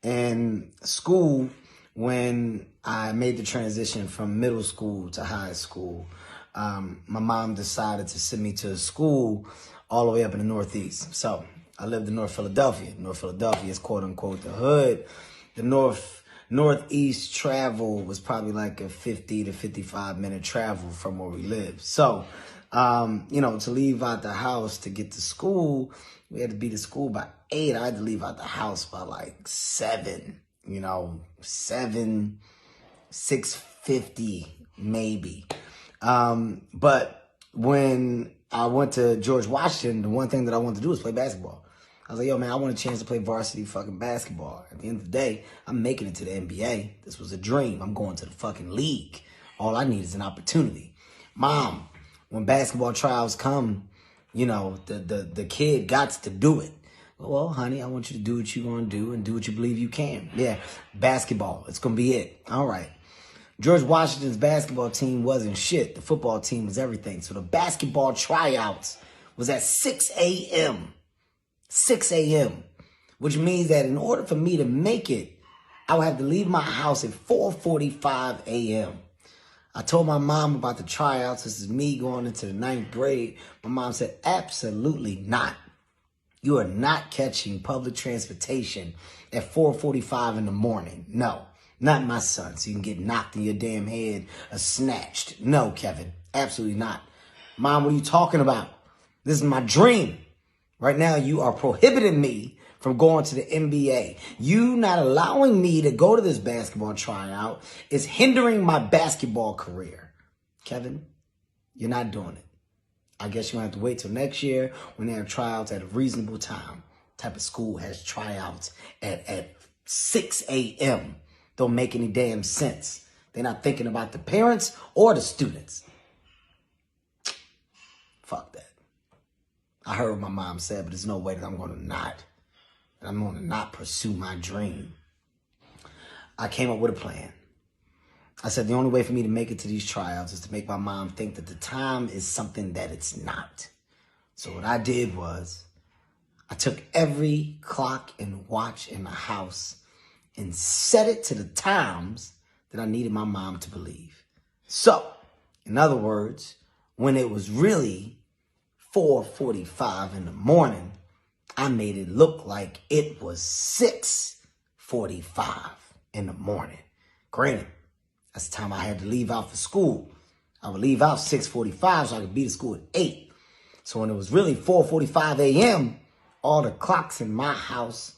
S1: In school, when I made the transition from middle school to high school, my mom decided to send me to a school all the way up in the Northeast. So I lived in North Philadelphia. North Philadelphia is quote unquote the hood. The Northeast travel was probably like a 50 to 55 minute travel from where we lived. So, to leave out the house to get to school, we had to be to school by 8. I had to leave out the house by like 7, 6:50 maybe. But when I went to George Washington, the one thing that I wanted to do was play basketball. I was like, yo, man, I want a chance to play varsity fucking basketball. At the end of the day, I'm making it to the NBA. This was a dream. I'm going to the fucking league. All I need is an opportunity. Mom, when basketball trials come, the kid got to do it. Well, honey, I want you to do what you're going to do and do what you believe you can. Yeah, basketball. It's going to be it. All right. George Washington's basketball team wasn't shit. The football team was everything. So the basketball tryouts was at 6 a.m. 6 a.m., which means that in order for me to make it, I would have to leave my house at 4:45 a.m. I told my mom about the tryouts. This is me going into the 9th grade. My mom said, absolutely not. You are not catching public transportation at 4:45 in the morning. No, not my son. So you can get knocked in your damn head or snatched. No, Kevin, absolutely not. Mom, what are you talking about? This is my dream. Right now, you are prohibiting me from going to the NBA. You not allowing me to go to this basketball tryout is hindering my basketball career. Kevin, you're not doing it. I guess you're going to have to wait till next year when they have tryouts at a reasonable time. Type of school has tryouts at 6 a.m. Don't make any damn sense. They're not thinking about the parents or the students. Fuck that. I heard what my mom said, but there's no way that I'm going to not pursue my dream. I came up with a plan. I said the only way for me to make it to these tryouts is to make my mom think that the time is something that it's not. So what I did was I took every clock and watch in the house and set it to the times that I needed my mom to believe. So, in other words, when it was really 4:45 in the morning, I made it look like it was 6:45 in the morning. Granted, that's the time I had to leave out for school. I would leave out 6:45 so I could be to school at 8. So when it was really 4:45 a.m., all the clocks in my house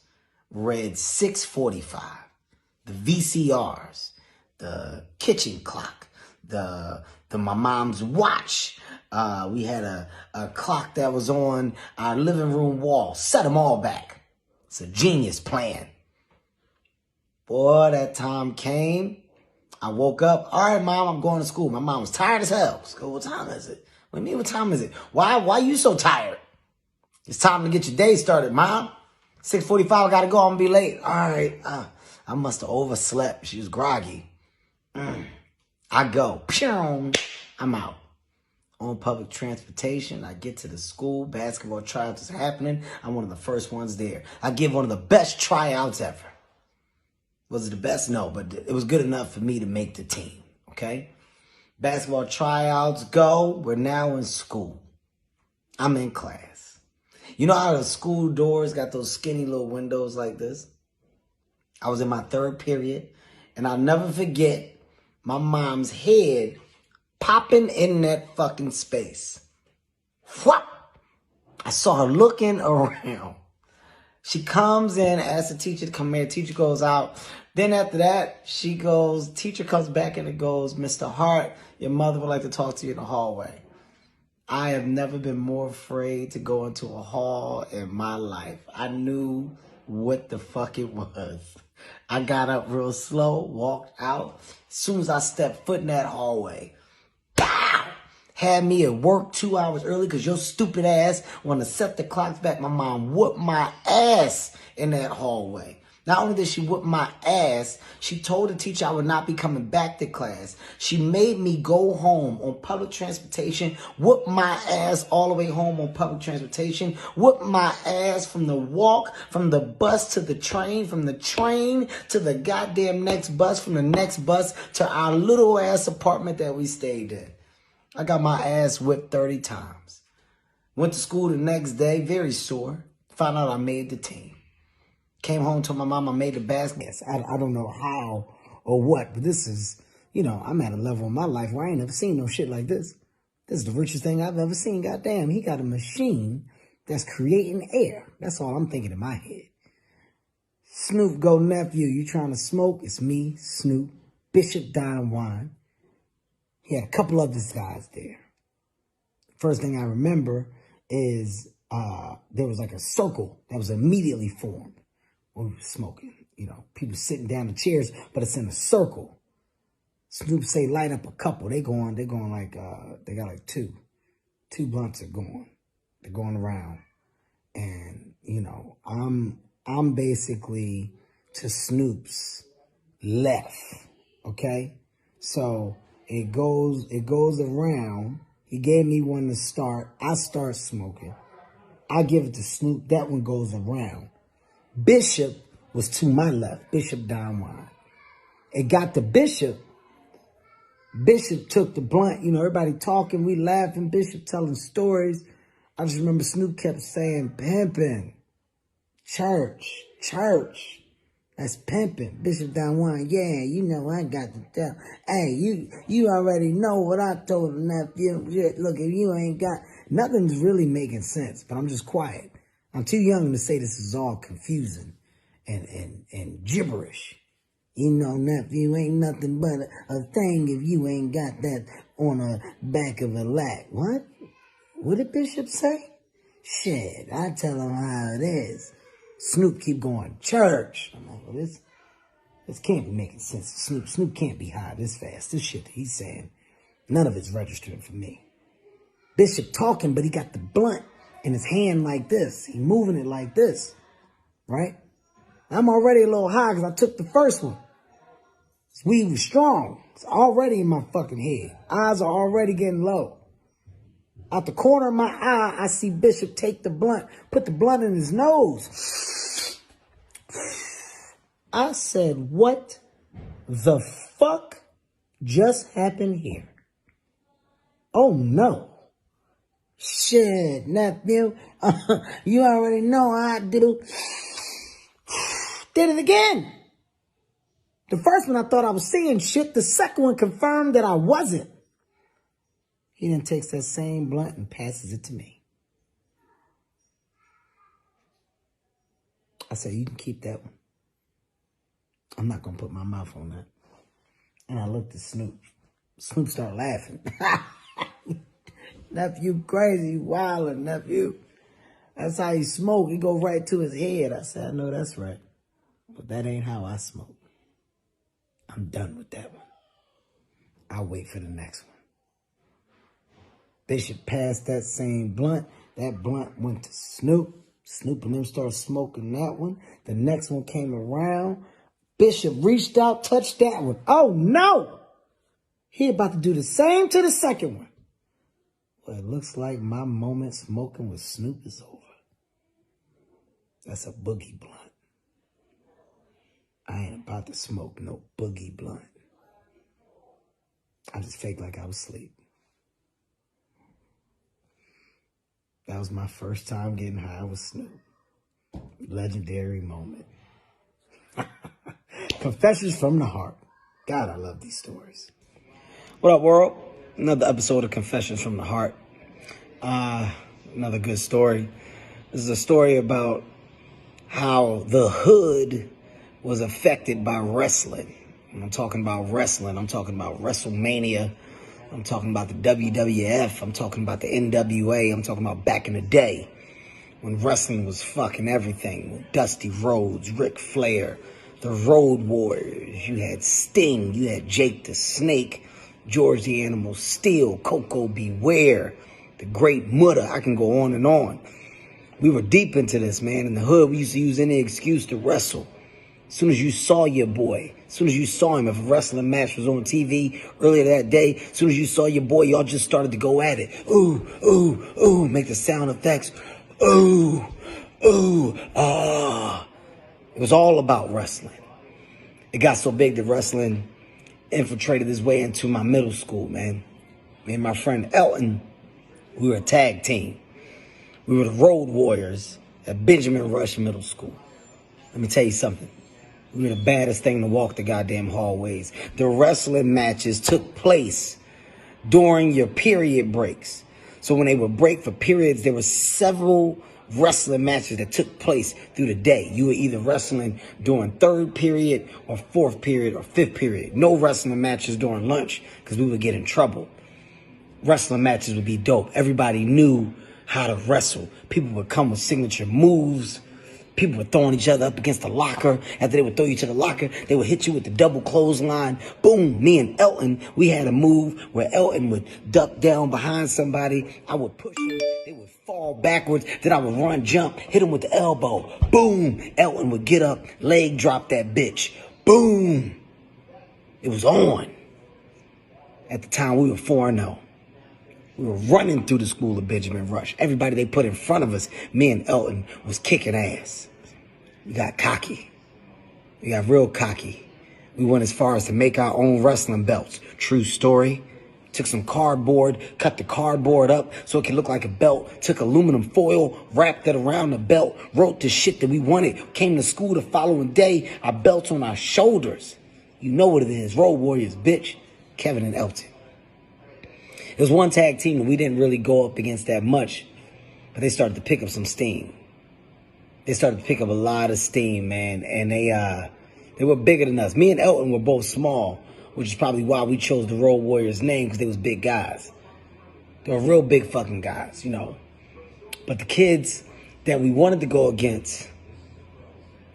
S1: read 6:45. The VCRs, the kitchen clock, my mom's watch. We had a clock that was on our living room wall. Set them all back. It's a genius plan. Boy, that time came. I woke up. All right, Mom, I'm going to school. My mom was tired as hell. School, what time is it? What do you mean, what time is it? Why you so tired? It's time to get your day started, Mom. 6:45, I got to go. I'm going to be late. All right. I must have overslept. She was groggy. I go. I'm out. On public transportation, I get to the school. Basketball tryouts is happening. I'm one of the first ones there. I give one of the best tryouts ever. Was it the best? No, but it was good enough for me to make the team, okay? Basketball tryouts go. We're now in school. I'm in class. You know how the school doors got those skinny little windows like this? I was in my third period, and I'll never forget my mom's head popping in that fucking space. What? I saw her looking around. She comes in, asks the teacher to come here. Teacher goes out. Then after that, teacher comes back and it goes, Mr. Hart, your mother would like to talk to you in the hallway. I have never been more afraid to go into a hall in my life. I knew what the fuck it was. I got up real slow, walked out. As soon as I stepped foot in that hallway, pow! Had me at work 2 hours early because your stupid ass wanted to set the clocks back. My mom whooped my ass in that hallway. Not only did she whoop my ass, she told the teacher I would not be coming back to class. She made me go home on public transportation, whoop my ass all the way home on public transportation, whoop my ass from the walk, from the bus to the train, from the train to the goddamn next bus, from the next bus to our little ass apartment that we stayed in. I got my ass whipped 30 times. Went to school the next day, very sore. Found out I made the team. Came home, told my mom I made the basket. I don't know how or what, but this is, I'm at a level in my life where I ain't never seen no shit like this. This is the richest thing I've ever seen. Goddamn, he got a machine that's creating air. That's all I'm thinking in my head. Snoop go, nephew, you trying to smoke? It's me, Snoop, Bishop Don Juan. He had a couple of these guys there. First thing I remember is there was like a circle that was immediately formed. We were smoking, people sitting down in chairs, but it's in a circle. Snoop say light up a couple. They're going like, they got like two blunts are going. They're going around. And, I'm basically to Snoop's left. Okay. So it goes around. He gave me one to start. I start smoking. I give it to Snoop. That one goes around. Bishop was to my left, Bishop Don Juan. It got to Bishop. Bishop took the blunt, everybody talking, we laughing, Bishop telling stories. I just remember Snoop kept saying, pimping, church. That's pimping. Bishop Don Juan, yeah, I got to tell. Hey, you already know what I told the nephew. Look, if you ain't got, nothing's really making sense, but I'm just quiet. I'm too young to say this is all confusing and gibberish. Nephew, ain't nothing but a thing if you ain't got that on the back of a lack. What? What did Bishop say? Shit, I tell him how it is. Snoop keep going, church. I'm like, well, this can't be making sense. Snoop can't be high this fast. This shit that he's saying, none of it's registering for me. Bishop talking, but he got the blunt in his hand like this. He moving it like this, right? I'm already a little high because I took the first one. Weed was strong. It's already in my fucking head. Eyes are already getting low. Out the corner of my eye, I see Bishop take the blunt, put the blunt in his nose. I said, what the fuck just happened here? Oh no. Shit, nephew. You already know how I do. Did it again. The first one I thought I was seeing shit. The second one confirmed that I wasn't. He then takes that same blunt and passes it to me. I said, you can keep that one. I'm not going to put my mouth on that. And I looked at Snoop. Snoop started laughing. Nephew, crazy, you wildin', nephew. That's how he smoke. He go right to his head. I said, I know that's right. But that ain't how I smoke. I'm done with that one. I'll wait for the next one. Bishop passed that same blunt. That blunt went to Snoop. Snoop and them started smoking that one. The next one came around. Bishop reached out, touched that one. Oh, no! He about to do the same to the second one. Well, it looks like my moment smoking with Snoop is over. That's a boogie blunt. I ain't about to smoke no boogie blunt. I just faked like I was asleep. That was my first time getting high with Snoop. Legendary moment. Confessions from the Heart. God, I love these stories. What up, world? Another episode of Confessions from the Heart. Another good story. This is a story about how the hood was affected by wrestling. And I'm talking about wrestling. I'm talking about WrestleMania. I'm talking about the WWF. I'm talking about the NWA. I'm talking about back in the day when wrestling was fucking everything. Dusty Rhodes, Ric Flair, the Road Warriors. You had Sting. You had Jake the Snake, George the Animal Steel, Coco Beware, the Great Muta. I can go on and on. We were deep into this, man. In the hood, we used to use any excuse to wrestle. As soon as you saw your boy, as soon as you saw him, if a wrestling match was on TV earlier that day, as soon as you saw your boy, y'all just started to go at it. Ooh, ooh, ooh, make the sound effects. Ooh, ooh, ah. It was all about wrestling. It got so big that wrestling infiltrated its way into my middle school, man. Me and my friend Elton, we were a tag team. We were the Road Warriors at Benjamin Rush Middle School. Let me tell you something. We were the baddest thing to walk the goddamn hallways. The wrestling matches took place during your period breaks. So when they would break for periods, there were several wrestling matches that took place through the day. You were either wrestling during third period or fourth period or fifth period. No wrestling matches during lunch because we would get in trouble. Wrestling matches would be dope. Everybody knew how to wrestle. People would come with signature moves. People were throwing each other up against the locker. After they would throw you to the locker, they would hit you with the double clothesline. Boom, me and Elton, we had a move where Elton would duck down behind somebody. I would push him. They would fall backwards. Then I would run, jump, hit him with the elbow. Boom, Elton would get up, leg drop that bitch. Boom. It was on. At the time, we were 4-0. We were running through the school of Benjamin Rush. Everybody they put in front of us, me and Elton, was kicking ass. We got cocky. We got real cocky. We went as far as to make our own wrestling belts. True story. Took some cardboard, cut the cardboard up so it could look like a belt. Took aluminum foil, wrapped it around the belt, wrote the shit that we wanted. Came to school the following day, our belts on our shoulders. You know what it is. Road Warriors, bitch. Kevin and Elton. There was one tag team that we didn't really go up against that much, but they started to pick up some steam. They started to pick up a lot of steam, man, and they were bigger than us. Me and Elton were both small, which is probably why we chose the Road Warriors name, because they was big guys. They were real big fucking guys, you know. But the kids that we wanted to go against,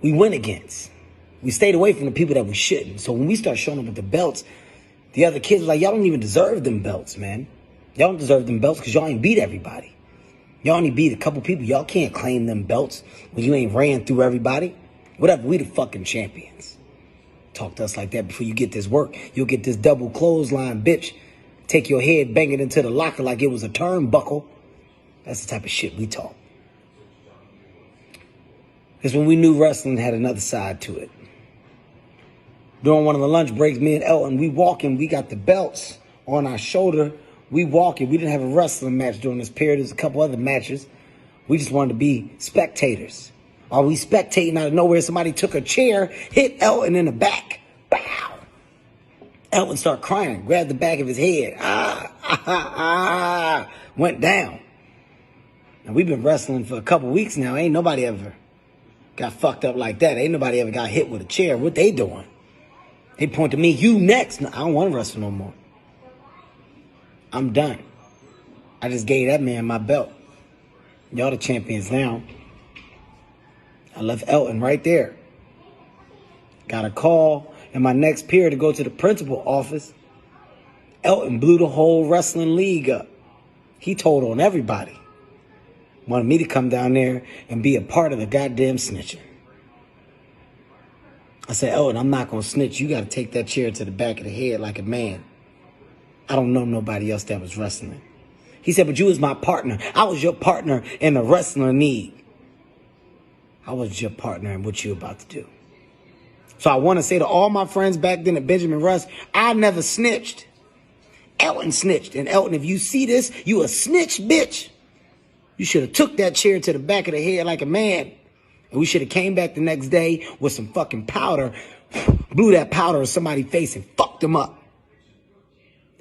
S1: we went against. We stayed away from the people that we shouldn't. So when we start showing up with the belts, the other kids were like, y'all don't even deserve them belts, man. Y'all don't deserve them belts because y'all ain't beat everybody. Y'all only beat a couple people. Y'all can't claim them belts when you ain't ran through everybody. Whatever, we the fucking champions. Talk to us like that before you get this work. You'll get this double clothesline, bitch. Take your head, bang it into the locker like it was a turnbuckle. That's the type of shit we talk. Because when we knew wrestling had another side to it. During one of the lunch breaks, me and Elton, we walking, we got the belts on our shoulder. We walking. We didn't have a wrestling match during this period. There's a couple other matches. We just wanted to be spectators. While we spectating out of nowhere, somebody took a chair, hit Elton in the back. Bow. Elton started crying, grabbed the back of his head. Went down. And we've been wrestling for a couple weeks now. Ain't nobody ever got fucked up like that. Ain't nobody ever got hit with a chair. What they doing? They point to me, you next. No, I don't want to wrestle no more. I'm done. I just gave that man my belt. Y'all the champions now. I left Elton right there. Got a call in my next period to go to the principal office. Elton blew the whole wrestling league up. He told on everybody. Wanted me to come down there and be a part of the goddamn snitching. I said, Elton, I'm not going to snitch. You got to take that chair to the back of the head like a man. I don't know nobody else that was wrestling. He said, but you was my partner. I was your partner in the wrestling league. I was your partner in what you about to do. So I want to say to all my friends back then at Benjamin Russ, I never snitched. Elton snitched. And Elton, if you see this, you a snitch bitch. You should have took that chair to the back of the head like a man. And we should have came back the next day with some fucking powder, blew that powder in somebody's face and fucked them up.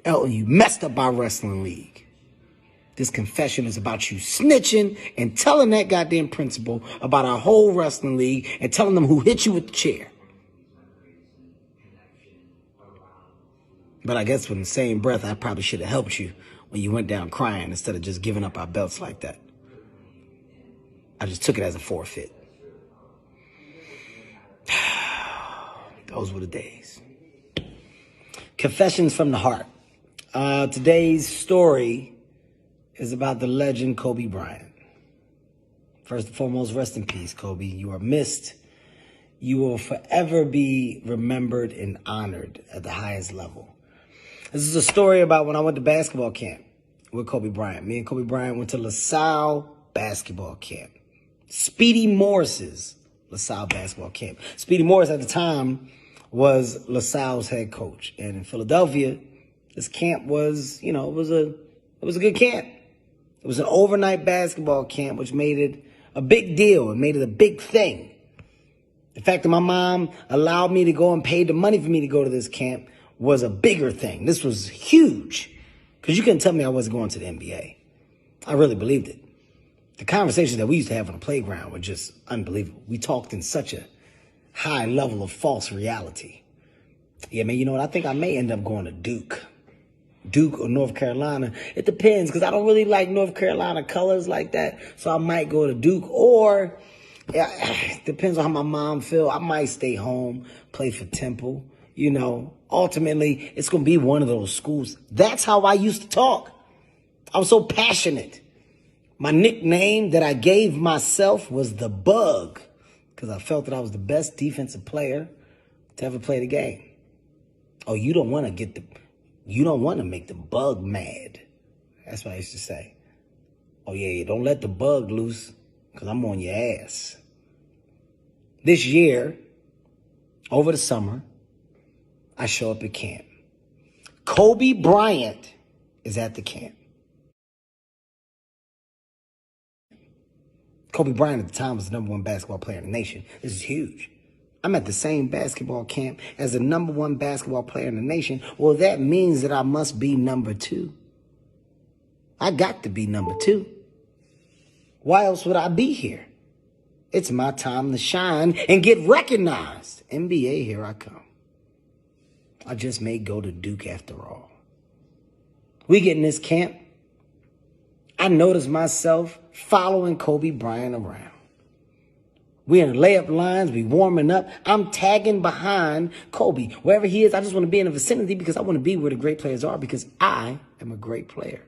S1: Elton, you messed up our wrestling league. This confession is about you snitching and telling that goddamn principal about our whole wrestling league and telling them who hit you with the chair. But I guess with the same breath, I probably should have helped you when you went down crying instead of just giving up our belts like that. I just took it as a forfeit. Those were the days. Confessions from the Heart. Today's story is about the legend Kobe Bryant. First and foremost, rest in peace, Kobe. You are missed. You will forever be remembered and honored at the highest level. This is a story about when I went to basketball camp with Kobe Bryant. Me and Kobe Bryant went to LaSalle basketball camp. Speedy Morris's LaSalle basketball camp. Speedy Morris at the time was LaSalle's head coach. And in Philadelphia, this camp was, it was a good camp. It was an overnight basketball camp, which made it a big deal. It made it a big thing. The fact that my mom allowed me to go and paid the money for me to go to this camp was a bigger thing. This was huge. Because you couldn't tell me I wasn't going to the NBA. I really believed it. The conversations that we used to have on the playground were just unbelievable. We talked in such a high level of false reality. Yeah, man, you know what? I think I may end up going to Duke. Duke or North Carolina. It depends, because I don't really like North Carolina colors like that. So I might go to Duke, or it depends on how my mom feels. I might stay home, play for Temple. Ultimately, it's going to be one of those schools. That's how I used to talk. I was so passionate. My nickname that I gave myself was the Bug, because I felt that I was the best defensive player to ever play the game. Oh, you don't want to make the Bug mad. That's what I used to say. Oh, yeah, don't let the Bug loose, because I'm on your ass. This year, over the summer, I show up at camp. Kobe Bryant is at the camp. Kobe Bryant at the time was the #1 basketball player in the nation. This is huge. I'm at the same basketball camp as the #1 basketball player in the nation. Well, that means that I must be number 2. I got to be number 2. Why else would I be here? It's my time to shine and get recognized. NBA, here I come. I just may go to Duke after all. We get in this camp. I notice myself following Kobe Bryant around. We in the layup lines, we warming up. I'm tagging behind Kobe. Wherever he is, I just want to be in the vicinity because I want to be where the great players are, because I am a great player.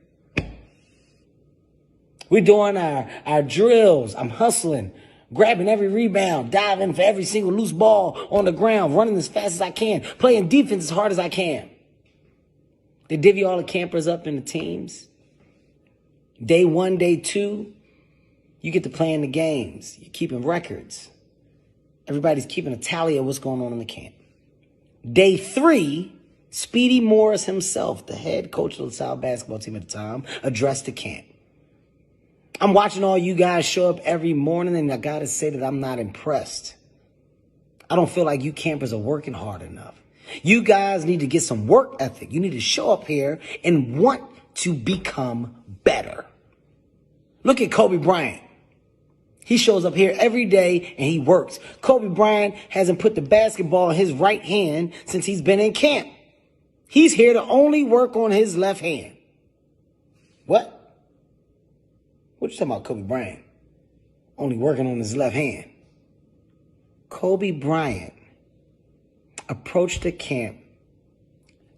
S1: We're doing our drills. I'm hustling. grabbing every rebound, diving for every single loose ball on the ground, running as fast as I can, playing defense as hard as I can. They divvy all the campers up into teams. Day 1, day 2, you get to play in the games. You're keeping records. Everybody's keeping a tally of what's going on in the camp. Day 3, Speedy Morris himself, the head coach of the South basketball team at the time, addressed the camp. I'm watching all you guys show up every morning, and I gotta say that I'm not impressed. I don't feel like you campers are working hard enough. You guys need to get some work ethic. You need to show up here and want to become better. Look at Kobe Bryant. He shows up here every day and he works. Kobe Bryant hasn't put the basketball in his right hand since he's been in camp. He's here to only work on his left hand. What? What you talking about, Kobe Bryant? Only working on his left hand. Kobe Bryant approached the camp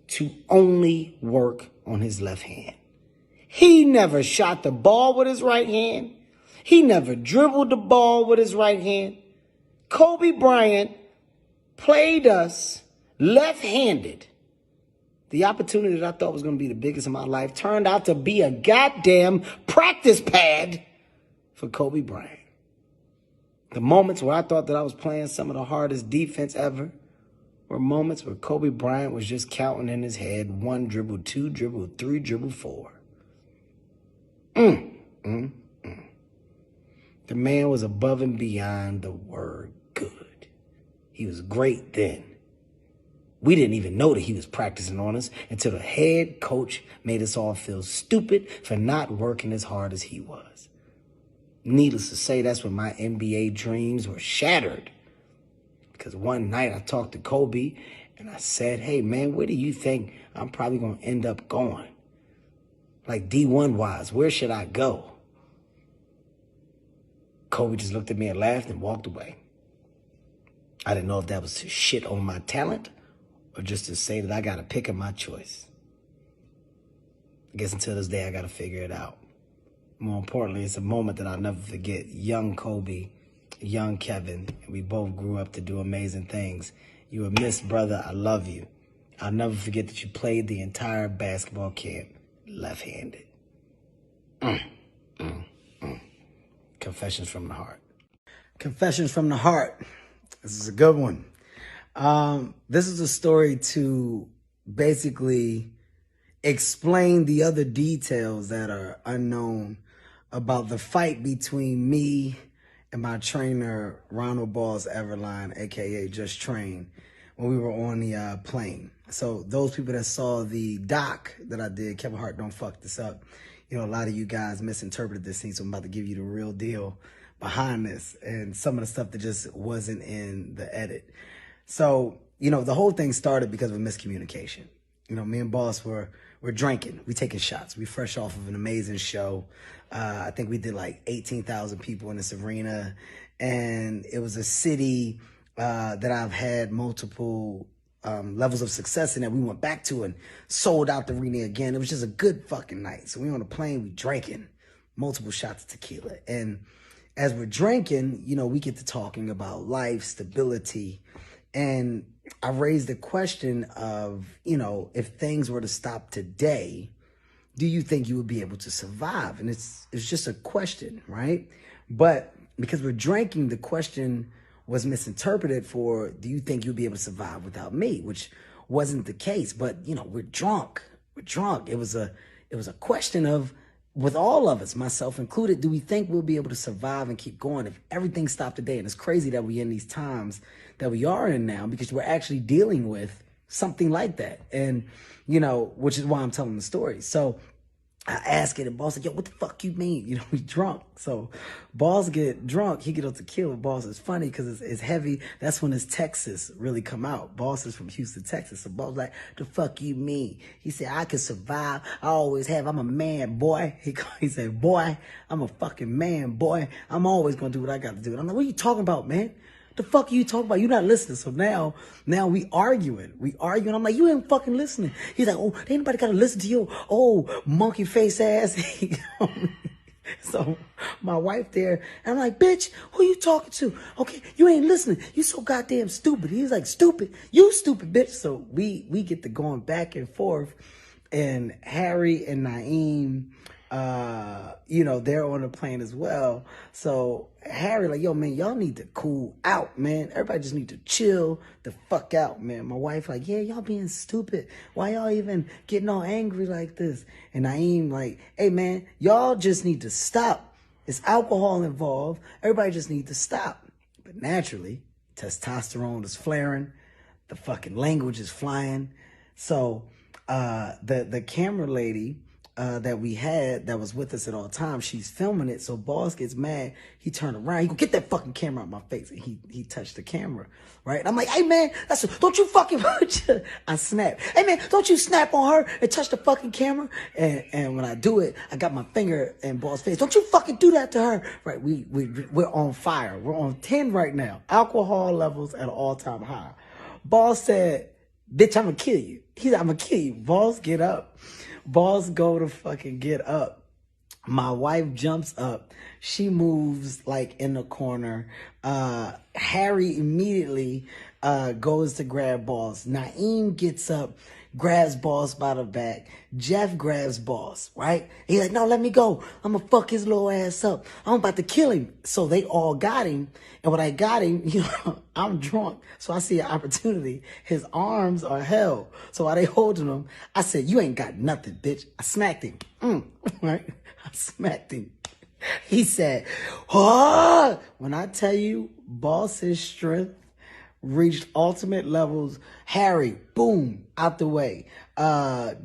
S1: to only work on his left hand. He never shot the ball with his right hand. He never dribbled the ball with his right hand. Kobe Bryant played us left-handed. The opportunity that I thought was going to be the biggest in my life turned out to be a goddamn practice pad for Kobe Bryant. The moments where I thought that I was playing some of the hardest defense ever were moments where Kobe Bryant was just counting in his head 1 dribble, 2 dribble, 3 dribble, 4. The man was above and beyond the word good. He was great then. We didn't even know that he was practicing on us until the head coach made us all feel stupid for not working as hard as he was. Needless to say, that's when my NBA dreams were shattered. Because one night I talked to Kobe and I said, hey, man, where do you think I'm probably going to end up going? Like D1-wise, where should I go? Kobe just looked at me and laughed and walked away. I didn't know if that was to shit on my talent or just to say that I got to pick my choice. I guess until this day, I got to figure it out. More importantly, it's a moment that I'll never forget. Young Kobe, young Kevin, and we both grew up to do amazing things. You were missed, brother. I love you. I'll never forget that you played the entire basketball camp left-handed. Confessions from the Heart. Confessions from the Heart. This is a good one. This is a story to basically explain the other details that are unknown about the fight between me and my trainer, Ronald Balls Everline, a.k.a. Just Train, when we were on the plane. So those people that saw the doc that I did, Kevin Hart, Don't Fuck This Up, you know, a lot of you guys misinterpreted this thing, so I'm about to give you the real deal behind this and some of the stuff that just wasn't in the edit. So, you know, the whole thing started because of a miscommunication. You know, me and Boss were drinking. We taking shots. We fresh off of an amazing show. I think we did like 18,000 people in this arena. And it was a city that I've had multiple levels of success in that we went back to and sold out the arena again. It was just a good fucking night. So we on the plane, we drinking multiple shots of tequila. And as we're drinking, you know, we get to talking about life, stability. And I raised the question of, you know, if things were to stop today, do you think you would be able to survive? And it's just a question, right? But because we're drinking, the question was misinterpreted for, do you think you'll be able to survive without me? Which wasn't the case. But, you know, we're drunk. We're drunk. It was a question of, with all of us, myself included, do we think we'll be able to survive and keep going if everything stopped today? And it's crazy that we're in these times that we are in now because we're actually dealing with something like that. And, you know, which is why I'm telling the story. So I ask it and Boss said, yo, what the fuck you mean? You know, we drunk. So Boss get drunk, he get on tequila. Boss is funny because it's heavy. That's when his Texas really come out. Boss is from Houston, Texas. So Boss like, the fuck you mean? He said, I can survive. I always have. I'm a man, boy. He said, boy, I'm a fucking man, boy. I'm always going to do what I got to do. And I'm like, what are you talking about, man? The fuck are you talking about? You're not listening. So now we arguing. I'm like, you ain't fucking listening. He's like, oh, ain't nobody got to listen to you. Oh, monkey face ass.
S2: So my wife there, and I'm like, bitch, who you talking to? Okay, you ain't listening. You so goddamn stupid. He's like, stupid? You stupid, bitch. So we get to going back and forth, and Harry and Naeem, they're on the plane as well. So Harry like, yo, man, y'all need to cool out, man. Everybody just need to chill the fuck out, man. My wife like, yeah, y'all being stupid. Why y'all even getting all angry like this? And Naeem like, hey, man, y'all just need to stop. It's alcohol involved. Everybody just need to stop. But naturally, testosterone is flaring. The fucking language is flying. So the camera lady that we had that was with us at all times, she's filming it. So boss gets mad. He turned around. He go, get that fucking camera out my face. And he touched the camera, right? And I'm like, hey man, don't you fucking I snapped. Hey man, don't you snap on her and touch the fucking camera? And when I do it, I got my finger in boss' face. Don't you fucking do that to her, right? We're on fire. We're on 10 right now. Alcohol levels at an all-time high. Boss said, bitch, I'm gonna kill you. He's like, I'm gonna kill you. Boss, get up. Boss go to fucking get up. My wife jumps up. She moves like in the corner. Harry immediately goes to grab Boss. Naeem gets up, grabs Boss by the back. Jeff grabs Boss, right? He's like, no, let me go. I'm gonna fuck his little ass up. I'm about to kill him. So they all got him. And when I got him, I'm drunk. So I see an opportunity. His arms are held. So while they holding him, I said, you ain't got nothing, bitch. I smacked him. Right? I smacked him. He said, oh! When I tell you, Boss's strength reached ultimate levels. Harry, boom, out the way.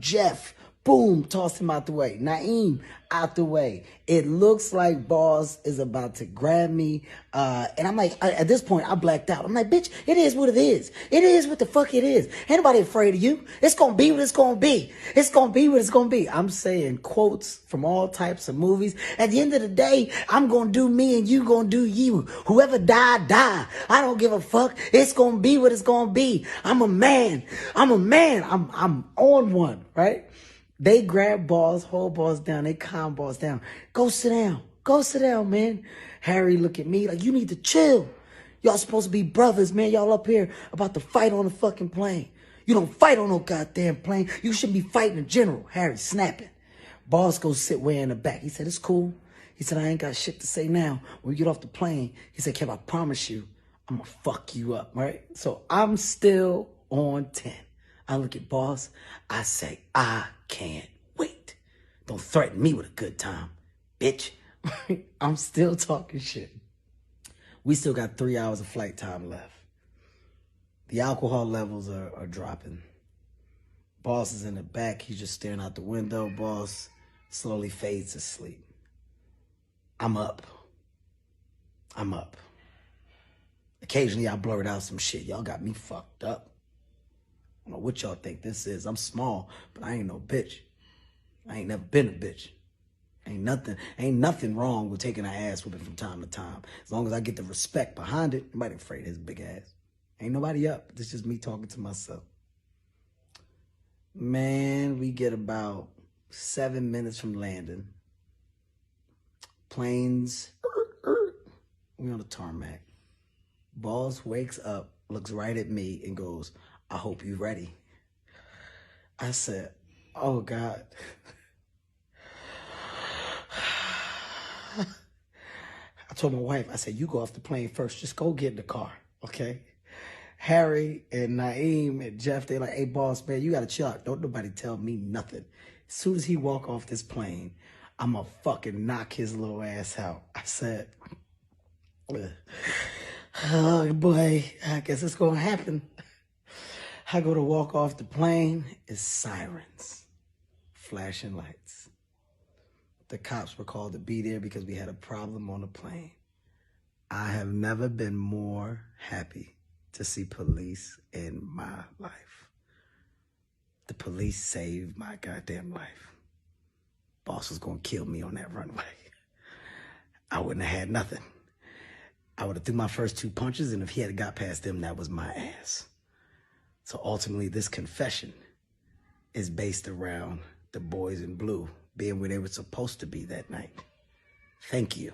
S2: Jeff, boom, tossed him out the way. Naeem, out the way. It looks like Boss is about to grab me. And I'm like, at this point, I blacked out. I'm like, bitch, it is what it is. It is what the fuck it is. Ain't nobody afraid of you. It's gonna be what it's gonna be. It's gonna be what it's gonna be. I'm saying quotes from all types of movies. At the end of the day, I'm gonna do me and you gonna do you. Whoever die, die. I don't give a fuck. It's gonna be what it's gonna be. I'm a man. I'm on one, right? They grab Boss, hold Boss down. They calm Boss down. Go sit down. Go sit down, man. Harry look at me like, you need to chill. Y'all supposed to be brothers, man. Y'all up here about to fight on the fucking plane. You don't fight on no goddamn plane. You shouldn't be fighting in general. Harry snapping. Boss goes sit way in the back. He said, it's cool. He said, I ain't got shit to say now. When we get off the plane, he said, Kev, I promise you, I'm gonna fuck you up, right? So I'm still on 10. I look at Boss. I say, I can't wait. Don't threaten me with a good time, bitch. I'm still talking shit. We still got 3 hours of flight time left. The alcohol levels are dropping. Boss is in the back. He's just staring out the window. Boss slowly fades asleep. I'm up. Occasionally I blurt out some shit. Y'all got me fucked up. I don't know what y'all think this is. I'm small, but I ain't no bitch. I ain't never been a bitch. Ain't nothing wrong with taking an ass whooping from time to time. As long as I get the respect behind it, nobody afraid of his big ass. Ain't nobody up. This is just me talking to myself. Man, we get about 7 minutes from landing. Planes, we on the tarmac. Boss wakes up, looks right at me and goes, I hope you ready. I said, oh God. I told my wife, I said, you go off the plane first. Just go get in the car, okay? Harry and Naeem and Jeff, they're like, hey, Boss, man, you got to chill out. Don't nobody tell me nothing. As soon as he walk off this plane, I'm going to fucking knock his little ass out. I said, oh, boy, I guess it's going to happen. I go to walk off the plane, it's sirens, flashing lights. The cops were called to be there because we had a problem on the plane. I have never been more happy to see police in my life. The police saved my goddamn life. Boss was gonna kill me on that runway. I wouldn't have had nothing. I would have threw my first 2 punches, and if he had got past them, that was my ass. So ultimately, this confession is based around the boys in blue being where they were supposed to be that night. Thank you.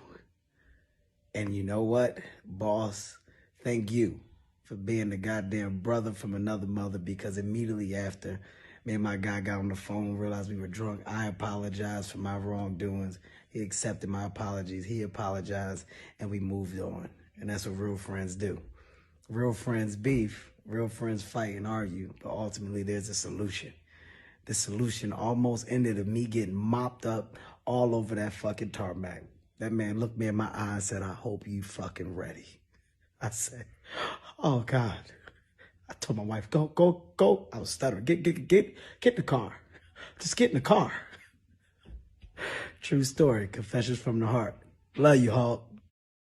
S2: And you know what, boss? Thank you for being the goddamn brother from another mother, because immediately after me and my guy got on the phone, realized we were drunk, I apologized for my wrongdoings. He accepted my apologies. He apologized, and we moved on. And that's what real friends do. Real friends beef, real friends fight and argue, but ultimately there's a solution. The solution almost ended of me getting mopped up all over that fucking tarmac. That man looked me in my eye and said, I hope you fucking ready. I said, oh God. I told my wife, go, go, go. I was stuttering. Get in the car. Just get in the car. True story. Confessions from the heart. Love you, Hart.